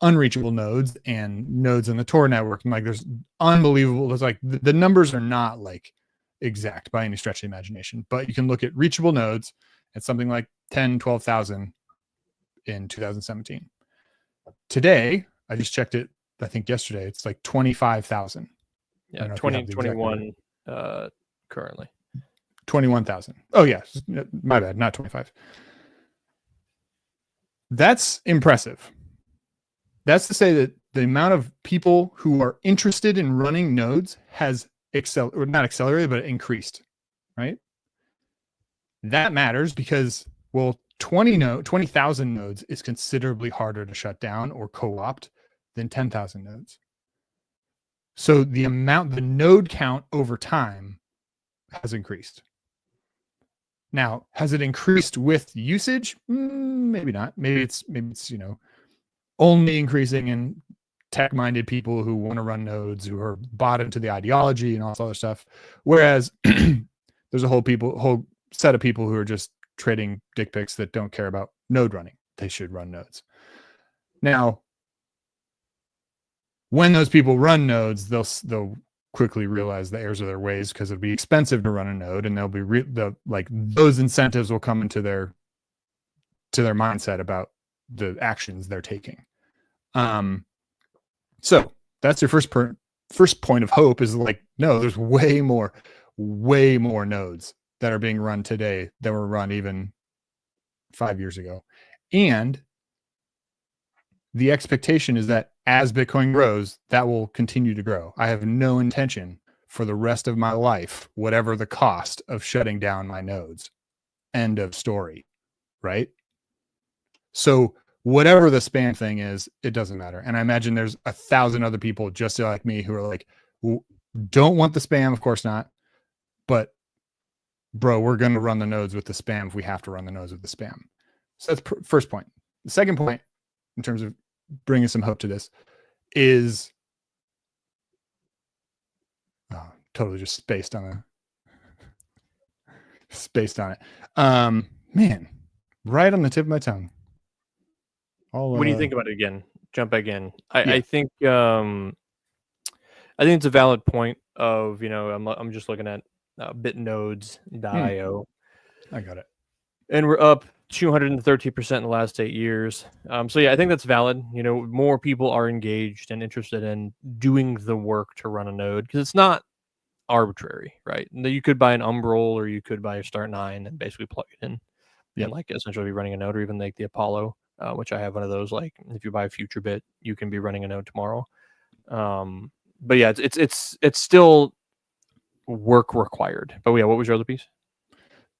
unreachable nodes and nodes in the Tor network. And like, there's unbelievable. There's like the numbers are not like exact by any stretch of the imagination, but you can look at reachable nodes at something like 10, 12,000 in 2017. Today, I just checked it, I think yesterday, it's like 25,000. Yeah, 2021 currently. 21,000. Oh yeah, my bad, not 25. That's impressive. That's to say that the amount of people who are interested in running nodes has not accelerated, but increased, right? That matters because, well, 20,000 nodes is considerably harder to shut down or co-opt than 10,000 nodes. So the node count over time has increased. Now, has it increased with usage? Maybe not. Maybe it's only increasing in tech-minded people who want to run nodes, who are bought into the ideology and all this other stuff. Whereas there's a whole set of people who are just trading dick pics that don't care about node running. They should run nodes. Now, when those people run nodes, they'll quickly realize the errors of their ways because it'll be expensive to run a node, and they'll be like those incentives will come into their mindset about the actions they're taking. So that's your first point of hope is like, no, there's way more nodes that are being run today than were run even 5 years ago. And the expectation is that as Bitcoin grows, that will continue to grow. I have no intention for the rest of my life, whatever the cost of shutting down my nodes. End of story. Right? So whatever the spam thing is, it doesn't matter. And I imagine there's 1,000 other people just like me who are like, don't want the spam. Of course not. But bro, we're going to run the nodes with the spam if we have to run the nodes with the spam. So that's first point. The second point, in terms of bringing some hope to this, is totally just spaced on it. Man, right on the tip of my tongue. What do you think about it again? Jump back in. I think it's a valid point of, I'm just looking at bitnodes.io. I got it. And we're up 230% in the last 8 years. So yeah, I think that's valid. More people are engaged and interested in doing the work to run a node because it's not arbitrary, right? You could buy an Umbrel or you could buy a Start9 and basically plug it in and like essentially be running a node, or even like the Apollo, which I have one of those. Like if you buy a FutureBit, you can be running a node tomorrow. But yeah, it's still work required. But yeah, what was your other piece?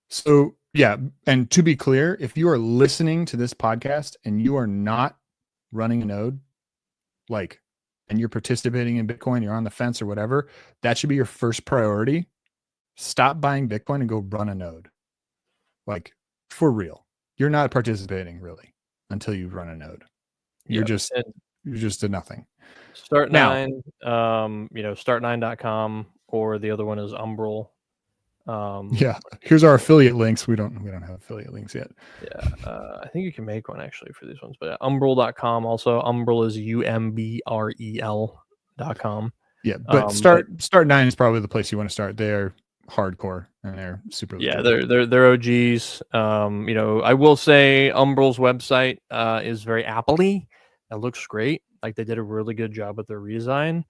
So yeah, and to be clear, if you are listening to this podcast and you are not running a node, and you're participating in Bitcoin, you're on the fence or whatever, that should be your first priority. Stop buying Bitcoin and go run a node. Like, for real. You're not participating really until you run a node. You're just a nothing. Start9, start9.com, or the other one is Umbrel. Here's our affiliate links. We don't have affiliate links yet. I think you can make one actually for these ones, but umbrel.com also. Umbrel is umbrel.com. Yeah, but Start9 is probably the place you want to start. They're hardcore and they're super legit. They're OGs. I will say Umbrel's website is very Apple-y. It looks great. Like they did a really good job with their redesign.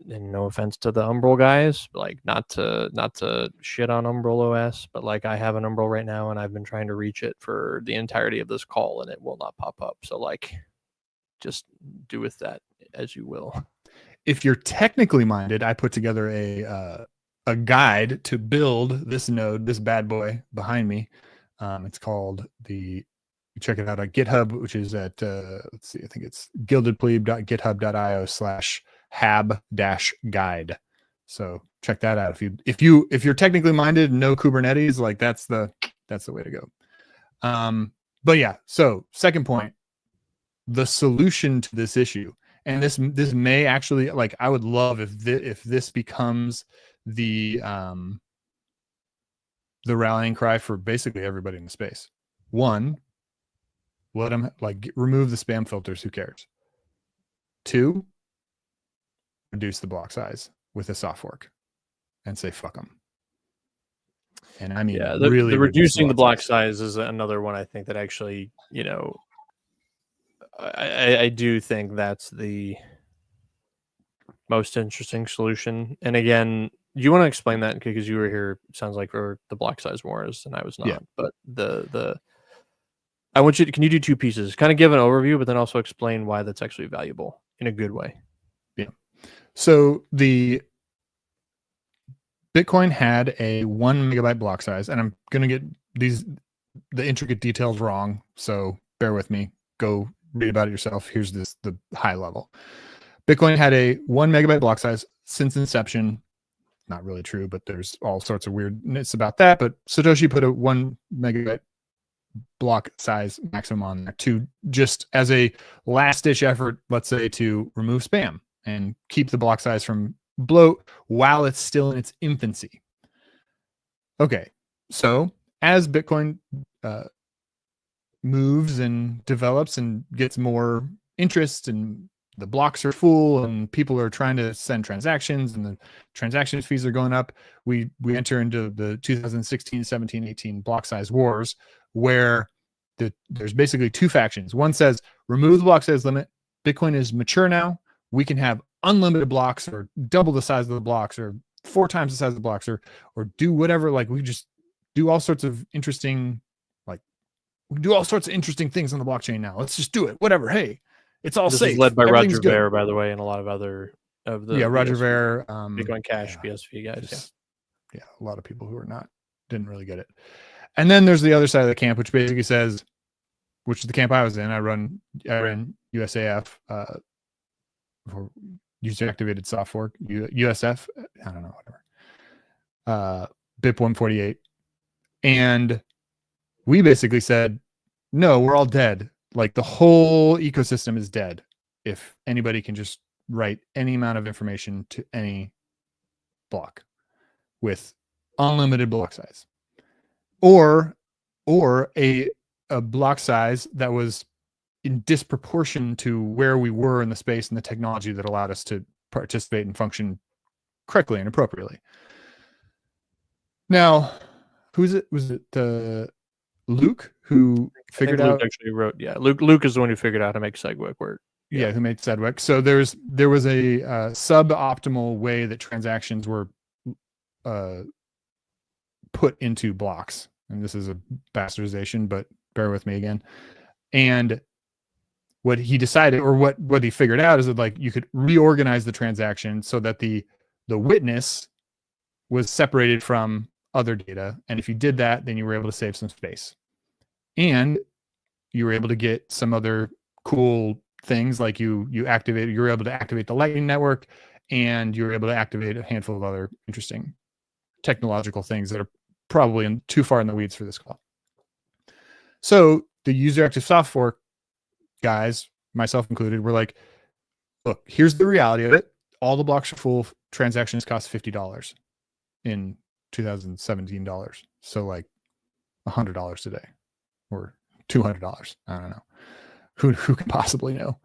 And no offense to the Umbrel guys, like not to shit on Umbrel OS, but like I have an Umbrel right now and I've been trying to reach it for the entirety of this call and it will not pop up. So like, just do with that as you will. If you're technically minded, I put together a guide to build this node, this bad boy behind me. It's called check it out on GitHub, which is at let's see, I think it's gildedplebe.github.io/hab-guide. So check that out. If you're technically minded, no Kubernetes, like that's the way to go. But yeah, so second point, the solution to this issue, and this may actually, like, I would love if this becomes the rallying cry for basically everybody in the space. One, let them remove the spam filters. Who cares? Two, reduce the block size with a soft fork and say fuck them. And I mean, really, the reducing the block size is another one. I think that actually, I do think that's the most interesting solution. And again, do you want to explain that because you were here? Sounds like for the block size wars, and I was not. Yeah. But I want you to, can you do two pieces? Kind of give an overview, but then also explain why that's actually valuable in a good way. Yeah. So the Bitcoin had a 1 megabyte block size, and I'm going to get the intricate details wrong. So bear with me, go read about it yourself. Here's the high level. Bitcoin had a 1 megabyte block size since inception. Not really true, but there's all sorts of weirdness about that. But Satoshi put a 1 megabyte block size maximum on there to just as a last ditch effort, let's say, to remove spam and keep the block size from bloat while it's still in its infancy. Okay, so as Bitcoin moves and develops and gets more interest and the blocks are full and people are trying to send transactions and the transaction fees are going up, we enter into the 2016, 17, 18 block size wars, where there's basically two factions. One says remove the block size limit. Bitcoin is mature now. We can have unlimited blocks or double the size of the blocks or 4 times the size of the blocks or do whatever. Like we just do all sorts of interesting, like we can do all sorts of interesting things on the blockchain now. Let's just do it. Whatever. Hey, it's all This safe. is led by Everything's Roger good. Ver, by the way, and a lot of other of the Roger BSV, Ver, Bitcoin Cash, BSV guys. Yeah, a lot of people who didn't really get it. And then there's the other side of the camp, which basically says, which is the camp I was in. I ran USAF, for user activated soft fork, USF. I don't know, whatever. BIP 148, and we basically said, no, we're all dead. Like the whole ecosystem is dead if anybody can just write any amount of information to any block with unlimited block size, or a block size that was in disproportion to where we were in the space and the technology that allowed us to participate and function correctly and appropriately. Now, was it Luke who figured out? Luke actually wrote. Yeah, Luke is the one who figured out how to make SegWit work. Yeah, who made SegWit. So there was a suboptimal way that transactions were put into blocks, and this is a bastardization, but bear with me again. And what he decided, or what he figured out, is that like you could reorganize the transaction so that the witness was separated from other data, and if you did that, then you were able to save some space, and you were able to get some other cool things, like you were able to activate the Lightning Network, and you were able to activate a handful of other interesting technological things that are probably too far in the weeds for this call. So the user active soft fork guys, myself included, were like, look, here's the reality of it. All the blocks are full. Transactions cost $50 in 2017 dollars. So like $100 today, or $200. I don't know. Who can possibly know?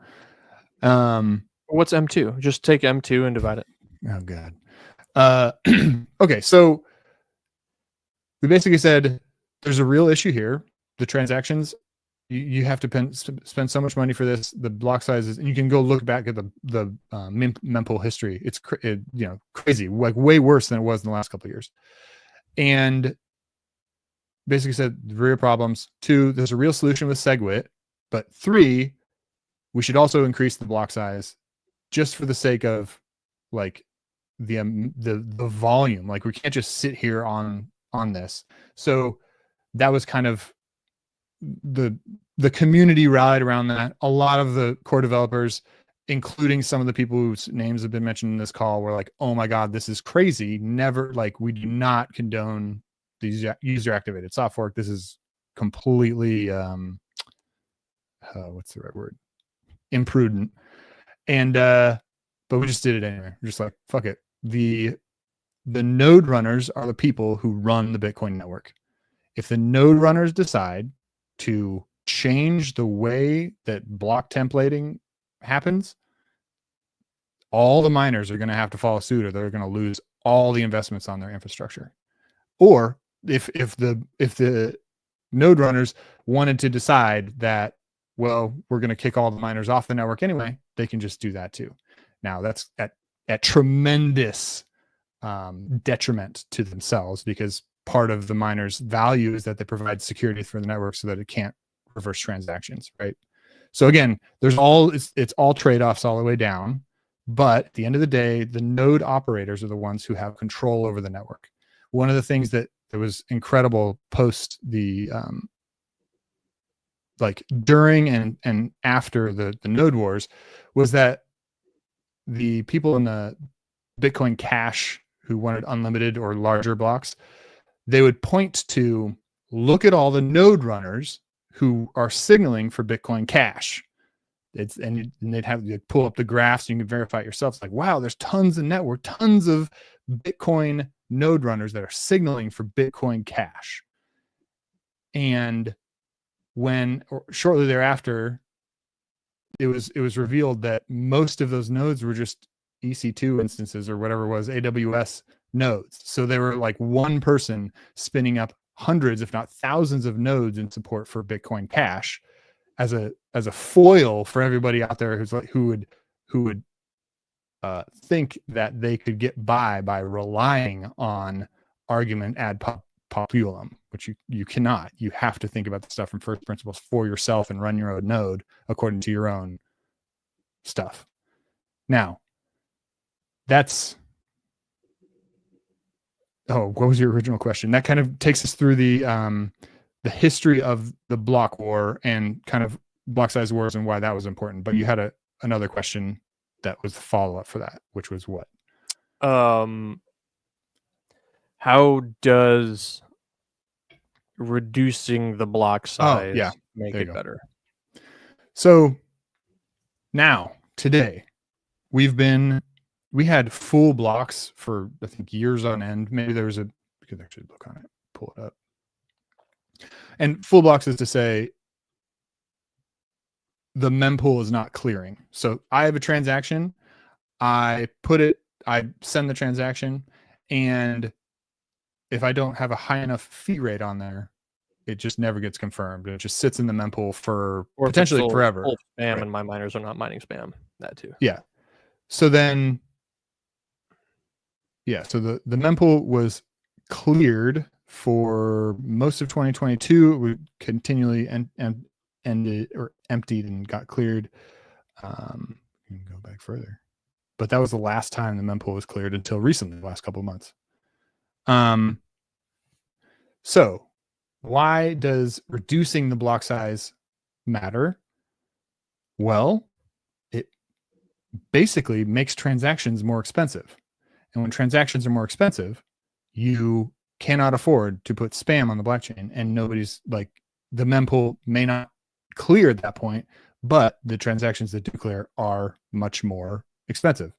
What's M2? Just take M2 and divide it. Oh God. Okay, so we basically said there's a real issue here. The transactions, you have to spend so much money for this. The block sizes, and you can go look back at the mempool history. It's crazy, like way worse than it was in the last couple of years. And basically said real problems. 2, there's a real solution with SegWit, but 3, we should also increase the block size just for the sake of like the volume. Like we can't just sit here on this. So that was kind of the community rallied around that. A lot of the core developers, including some of the people whose names have been mentioned in this call, were like, oh my God, this is crazy. Never, like, we do not condone these user activated soft fork. This is completely what's the right word? Imprudent. And but we just did it anyway. We're just like, fuck it. The node runners are the people who run the Bitcoin network. If the node runners decide to change the way that block templating happens, all the miners are going to have to follow suit, or they're going to lose all the investments on their infrastructure. Or if the node runners wanted to decide that, well, we're going to kick all the miners off the network anyway, they can just do that too. Now that's at tremendous detriment to themselves, because part of the miners' value is that they provide security for the network so that it can't reverse transactions, right? So again, it's all trade-offs all the way down, but at the end of the day, the node operators are the ones who have control over the network. One of the things that was incredible post the like during and after the node wars was that the people in the Bitcoin Cash who wanted unlimited or larger blocks, they would point to, look at all the node runners who are signaling for Bitcoin Cash. And they'd pull up the graphs, and you can verify it yourself. It's like, wow, there's tons of Bitcoin node runners that are signaling for Bitcoin Cash. And shortly thereafter, it was revealed that most of those nodes were just EC2 instances or whatever it was, AWS nodes. So they were like one person spinning up hundreds, if not thousands, of nodes in support for Bitcoin Cash as a foil for everybody out there who's like who would think that they could get by relying on argument ad populum, which you cannot. You have to think about the stuff from first principles for yourself and run your own node according to your own stuff. Now, that's what was your original question? That kind of takes us through the history of the block war and kind of block size wars and why that was important. But you had another question that was the follow-up for that, which was what? How does reducing the block size make it better? So now, today, we had full blocks for, I think, years on end. Maybe there was we could actually look on it, pull it up. And full blocks is to say the mempool is not clearing. So I have a transaction, I send the transaction, and if I don't have a high enough fee rate on there, it just never gets confirmed. It just sits in the mempool for potentially forever. Spam, right. And my miners are not mining spam. That too. Yeah. So then, so the mempool was cleared for most of 2022. It would continually ended or emptied and got cleared. You can go back further, but that was the last time the mempool was cleared until recently, the last couple of months. So why does reducing the block size matter? Well, it basically makes transactions more expensive. And when transactions are more expensive, you cannot afford to put spam on the blockchain, and nobody's like, the mempool may not clear at that point, but the transactions that do clear are much more expensive,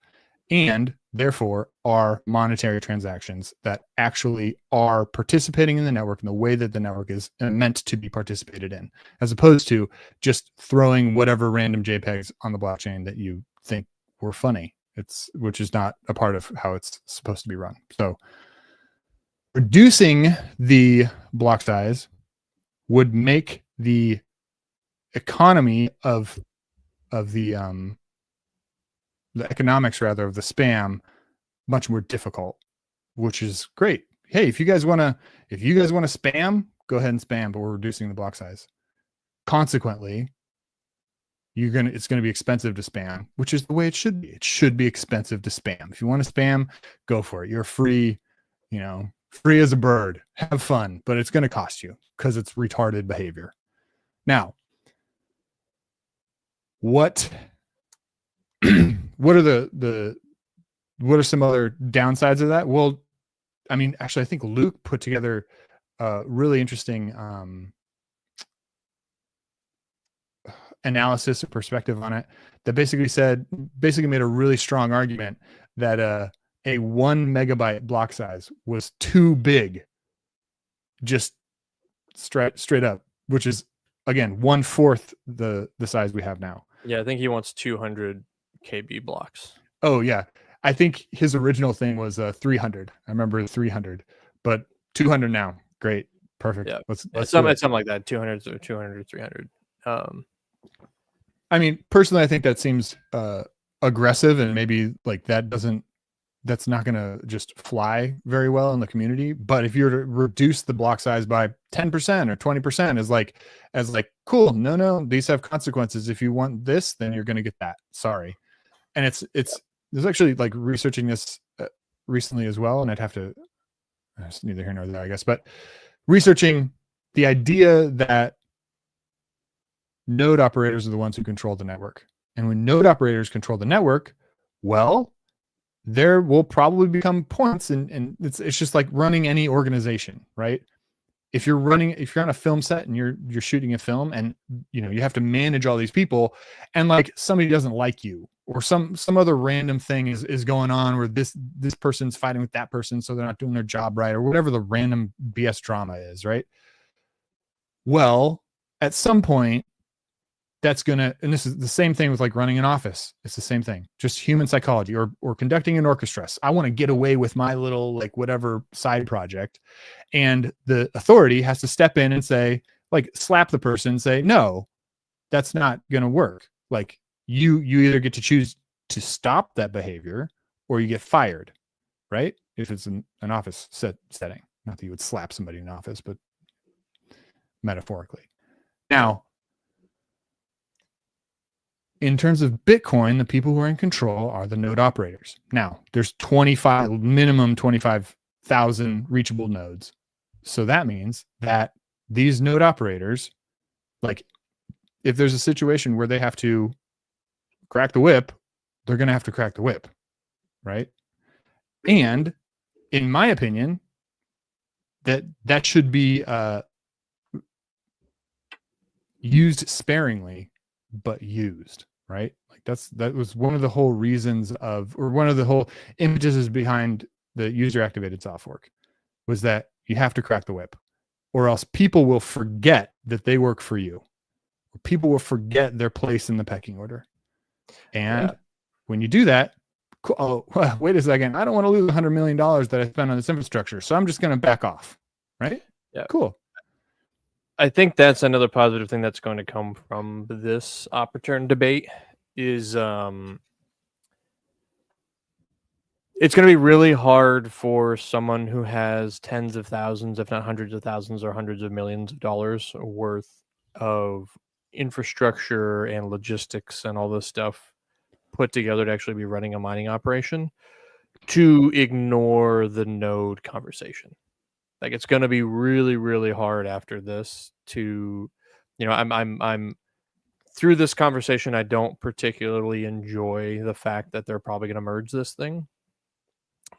and therefore are monetary transactions that actually are participating in the network in the way that the network is meant to be participated in, as opposed to just throwing whatever random JPEGs on the blockchain that you think were funny. Which is not a part of how it's supposed to be run. So reducing the block size would make the economy of the economics rather of the spam much more difficult, which is great. Hey, if you guys want to spam, go ahead and spam, but we're reducing the block size. Consequently, it's going to be expensive to spam, which is the way it should be. It should be expensive to spam. If you want to spam, go for it. You're free, free as a bird. Have fun, but it's going to cost you because it's retarded behavior. Now, what are what are some other downsides of that? Well, I mean, actually, I think Luke put together a really interesting analysis or perspective on it that basically made a really strong argument that a 1 megabyte block size was too big, just straight up, which is again 1/4 the size we have now. Yeah, I think he wants 200 KB blocks. Oh yeah, I think his original thing was 300. I remember 300, but 200 now. Great, perfect. Yeah, let's something like that. 200 or 200, 300. I mean, personally, I think that seems aggressive, and maybe like that's not going to just fly very well in the community. But if you're to reduce the block size by 10% or 20% as cool, no, these have consequences. If you want this, then you're going to get that. Sorry. And there's actually like researching this recently as well. And it's neither here nor there, I guess, but researching the idea that node operators are the ones who control the network. And when node operators control the network, well, there will probably become points, and it's just like running any organization, right? If you're on a film set and you're shooting a film, and you have to manage all these people, and like somebody doesn't like you, or some other random thing is going on where this person's fighting with that person, so they're not doing their job right, or whatever the random BS drama is, right? Well, at some point, that's gonna, and this is the same thing with like running an office. It's the same thing, just human psychology, or conducting an orchestra. I want to get away with my little like whatever side project, and the authority has to step in and say, like, slap the person and say, no, that's not gonna work. Like you either get to choose to stop that behavior or you get fired, right? If it's an office setting, not that you would slap somebody in an office, but metaphorically. Now, in terms of Bitcoin, the people who are in control are the node operators. Now, there's minimum 25,000 reachable nodes. So that means that these node operators, like if there's a situation where they have to crack the whip, they're going to have to crack the whip, right? And in my opinion, that should be used sparingly, but used, right? Like that was one of the whole reasons of, or one of the whole impetuses behind the user activated soft fork, was that you have to crack the whip, or else people will forget that they work for you. People will forget their place in the pecking order. And when you do that, oh, wait a second, I don't want to lose $100 million that I spent on this infrastructure, so I'm just going to back off, right? Yeah. Cool. I think that's another positive thing that's going to come from this op return debate is it's going to be really hard for someone who has tens of thousands, if not hundreds of thousands or hundreds of millions of dollars worth of infrastructure and logistics and all this stuff put together to actually be running a mining operation, to ignore the node conversation. Like it's going to be really, really hard after this to, I'm through this conversation. I don't particularly enjoy the fact that they're probably going to merge this thing,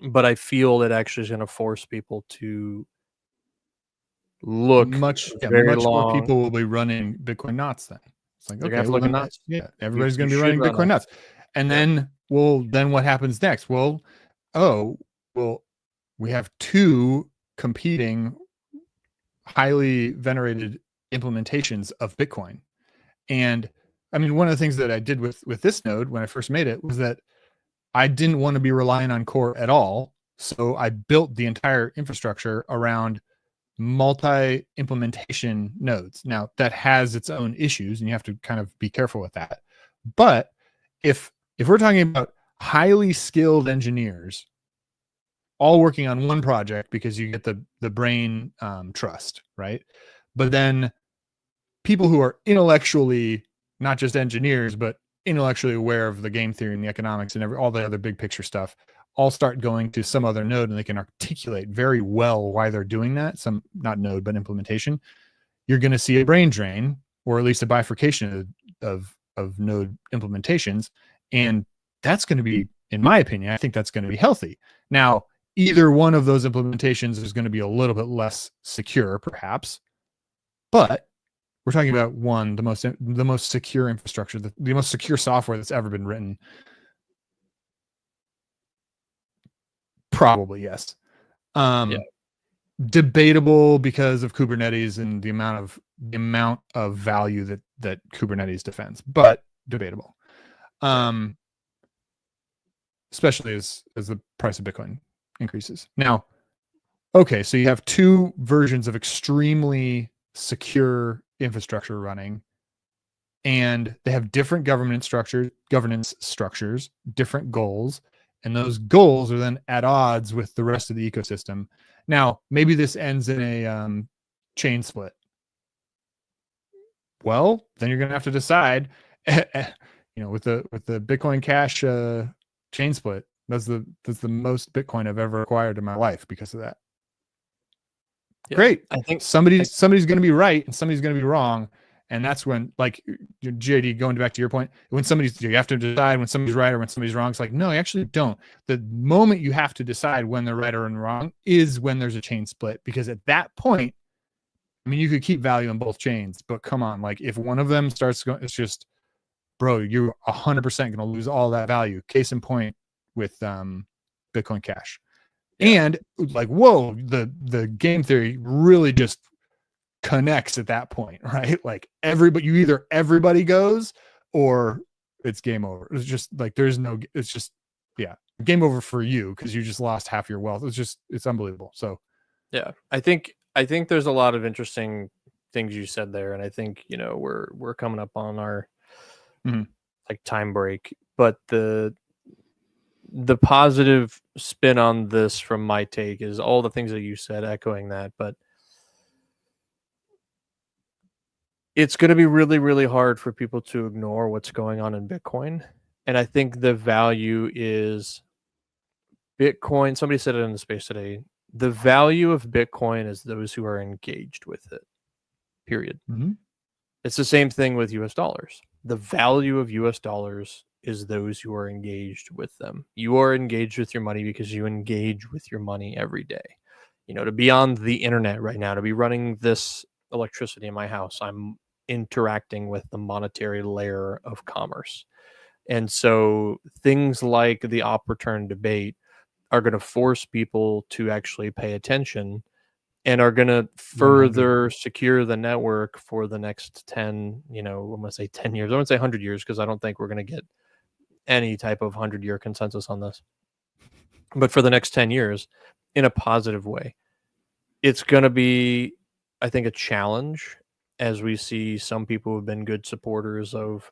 but I feel it actually is going to force people to look much long. more people will be running Bitcoin knots then. It's like, They're okay, well, then nuts. Yeah, everybody's going to be running Bitcoin nuts. And then what happens next? Well, we have two competing highly venerated implementations of Bitcoin. And I mean, one of the things that I did with this node when I first made it was that I didn't want to be relying on core at all. So I built the entire infrastructure around multi-implementation nodes. Now that has its own issues and you have to kind of be careful with that. But if we're talking about highly skilled engineers all working on one project, because you get the brain trust, right? But then people who are intellectually not just engineers, but intellectually aware of the game theory and the economics and all the other big picture stuff, all start going to some other node and they can articulate very well why they're doing that. Some, not node, but implementation. You're going to see a brain drain, or at least a bifurcation of node implementations. And that's going to be, in my opinion, I think that's going to be healthy. Now, either one of those implementations is going to be a little bit less secure, perhaps, but we're talking about the most secure infrastructure, the most secure software that's ever been written. Probably, yes. Debatable because of Kubernetes and the amount of value that Kubernetes defends, but debatable. Especially as the price of Bitcoin increases. Now, okay, so you have two versions of extremely secure infrastructure running, and they have different governance structures, different goals, and those goals are then at odds with the rest of the ecosystem. Now, maybe this ends in a chain split. Well, then you're going to have to decide, with the Bitcoin Cash chain split, that's the most Bitcoin I've ever acquired in my life because of that. Yeah, great. I think somebody's going to be right and somebody's going to be wrong. And that's when, like, JD, going back to your point, when you have to decide when somebody's right or when somebody's wrong. It's like, no, you actually don't. The moment you have to decide when they're right or wrong is when there's a chain split, because at that point, I mean, you could keep value in both chains, but come on, like if one of them starts going, it's just, bro, you're 100% going to lose all that value. Case in point with Bitcoin Cash. And like, whoa, the game theory really just connects at that point, right? Like everybody goes or it's game over. It's just like it's just game over for you because you just lost half your wealth. It's unbelievable. So yeah, I think there's a lot of interesting things you said there, and I think we're coming up on our like time break, but the positive spin on this from my take is all the things that you said, echoing that, but it's going to be really, really hard for people to ignore what's going on in Bitcoin. And I think the value is Bitcoin. Somebody said it in the space today. The value of Bitcoin is those who are engaged with it, period. It's the same thing with US dollars. The value of US dollars is those who are engaged with them. You are engaged with your money because you engage with your money every day. To be on the internet right now, to be running this electricity in my house, I'm interacting with the monetary layer of commerce. And so things like the op return debate are going to force people to actually pay attention and are going to further secure the network for the next 10, I'm going to say 10 years. I won't say 100 years because I don't think we're going to get any type of 100-year consensus on this. But for the next 10 years, in a positive way, it's going to be, I think, a challenge as we see some people who've been good supporters of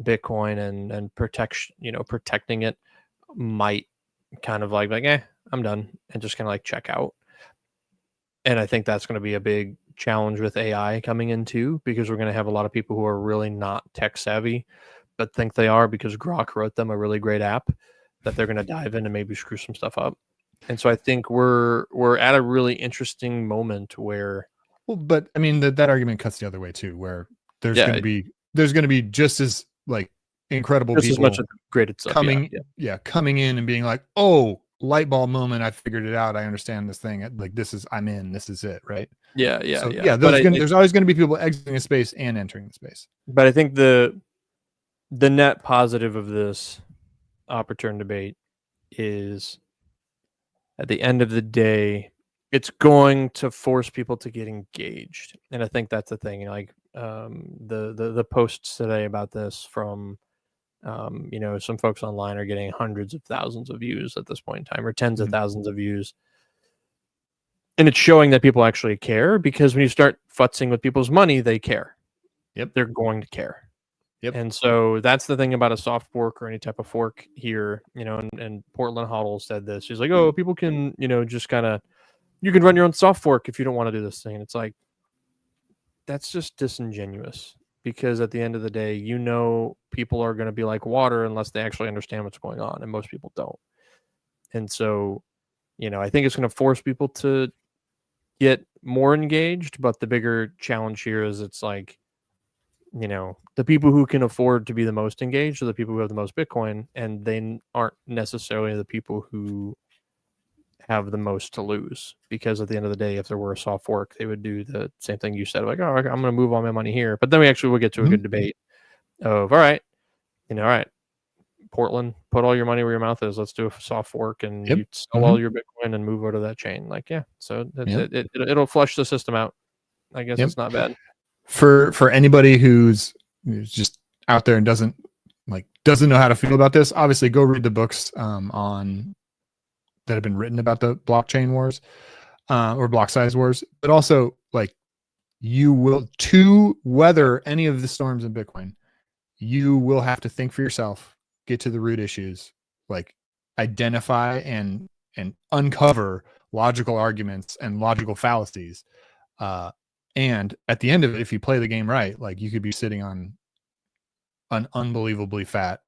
Bitcoin and protecting it might kind of like, I'm done, and just kind of like check out. And I think that's going to be a big challenge with AI coming in too, because we're going to have a lot of people who are really not tech savvy, but think they are because Grok wrote them a really great app that they're going to dive in and maybe screw some stuff up. And so I think we're at a really interesting moment where, well, but I mean that argument cuts the other way too, where there's going to be just as like incredible just people as much graded stuff coming in and being like, oh, light bulb moment, I figured it out, I understand this thing, like I'm in, this is it, right? There's always going to be people exiting the space and entering the space. But I think the net positive of this op return debate is, at the end of the day, it's going to force people to get engaged. And I think that's the thing. Like the posts today about this from some folks online are getting hundreds of thousands of views at this point in time, or tens of thousands of views. And it's showing that people actually care, because when you start futzing with people's money, they care. Yep. They're going to care. Yep. And so that's the thing about a soft fork or any type of fork here, and Portland Hodl said this. She's like, oh, people can, just kind of, you can run your own soft fork if you don't want to do this thing. And it's like, that's just disingenuous, because at the end of the day, people are going to be like water unless they actually understand what's going on. And most people don't. And so, I think it's going to force people to get more engaged. But the bigger challenge here is it's like, the people who can afford to be the most engaged are the people who have the most Bitcoin, and they aren't necessarily the people who have the most to lose. Because at the end of the day, if there were a soft fork, they would do the same thing you said, like, oh, I'm going to move all my money here. But then we actually will get to a good debate of, all right, Portland, put all your money where your mouth is. Let's do a soft fork, and you sell all your Bitcoin and move over to that chain. Like, so it'll flush the system out. I guess it's not bad. For anybody who's just out there and doesn't know how to feel about this, obviously go read the books that have been written about the blockchain wars or block size wars. But also, like, you will, to weather any of the storms in Bitcoin, you will have to think for yourself, get to the root issues, like identify and uncover logical arguments and logical fallacies. And at the end of it, if you play the game right, like, you could be sitting on an unbelievably fat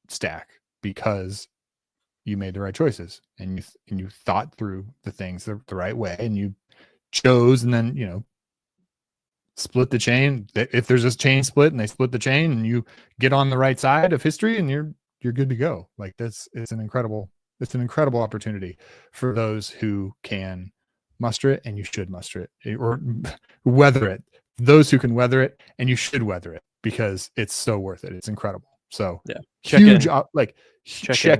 stack because you made the right choices and you thought through the things the right way, and you chose, and then, split the chain. If there's this chain split and they split the chain, and you get on the right side of history, and you're good to go. Like, it's an incredible opportunity for those who can muster it, and you should muster it or weather it. Those who can weather it, and you should weather it, because it's so worth it. It's incredible. So check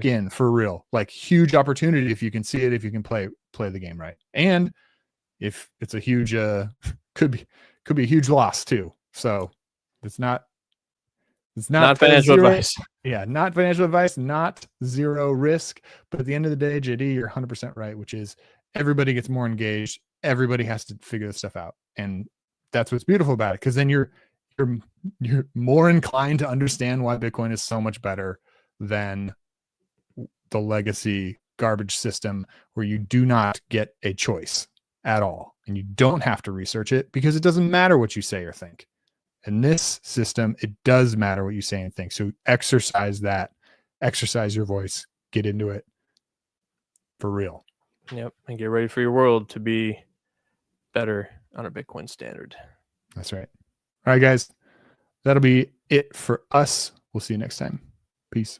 in for real, like, huge opportunity if you can see it, if you can play the game right. And if it's a huge could be a huge loss too. So it's not financial zero, advice. Yeah, not financial advice, not zero risk. But at the end of the day, JD, you're 100% right, which is everybody gets more engaged. Everybody has to figure this stuff out, and that's what's beautiful about it. Because then you're more inclined to understand why Bitcoin is so much better than the legacy garbage system where you do not get a choice at all, and you don't have to research it because it doesn't matter what you say or think. In this system, it does matter what you say and think. So exercise that, exercise your voice, get into it for real. Yep. And get ready for your world to be better on a Bitcoin standard. That's right. All right, guys, that'll be it for us. We'll see you next time. Peace.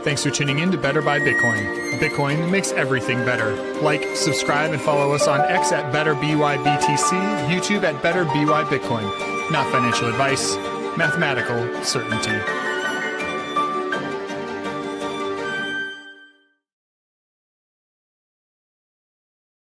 Thanks for tuning in to Better by Bitcoin. Bitcoin makes everything better. Like, subscribe, and follow us on X at BetterBYBTC, YouTube at BetterBYBitcoin. Not financial advice, mathematical certainty.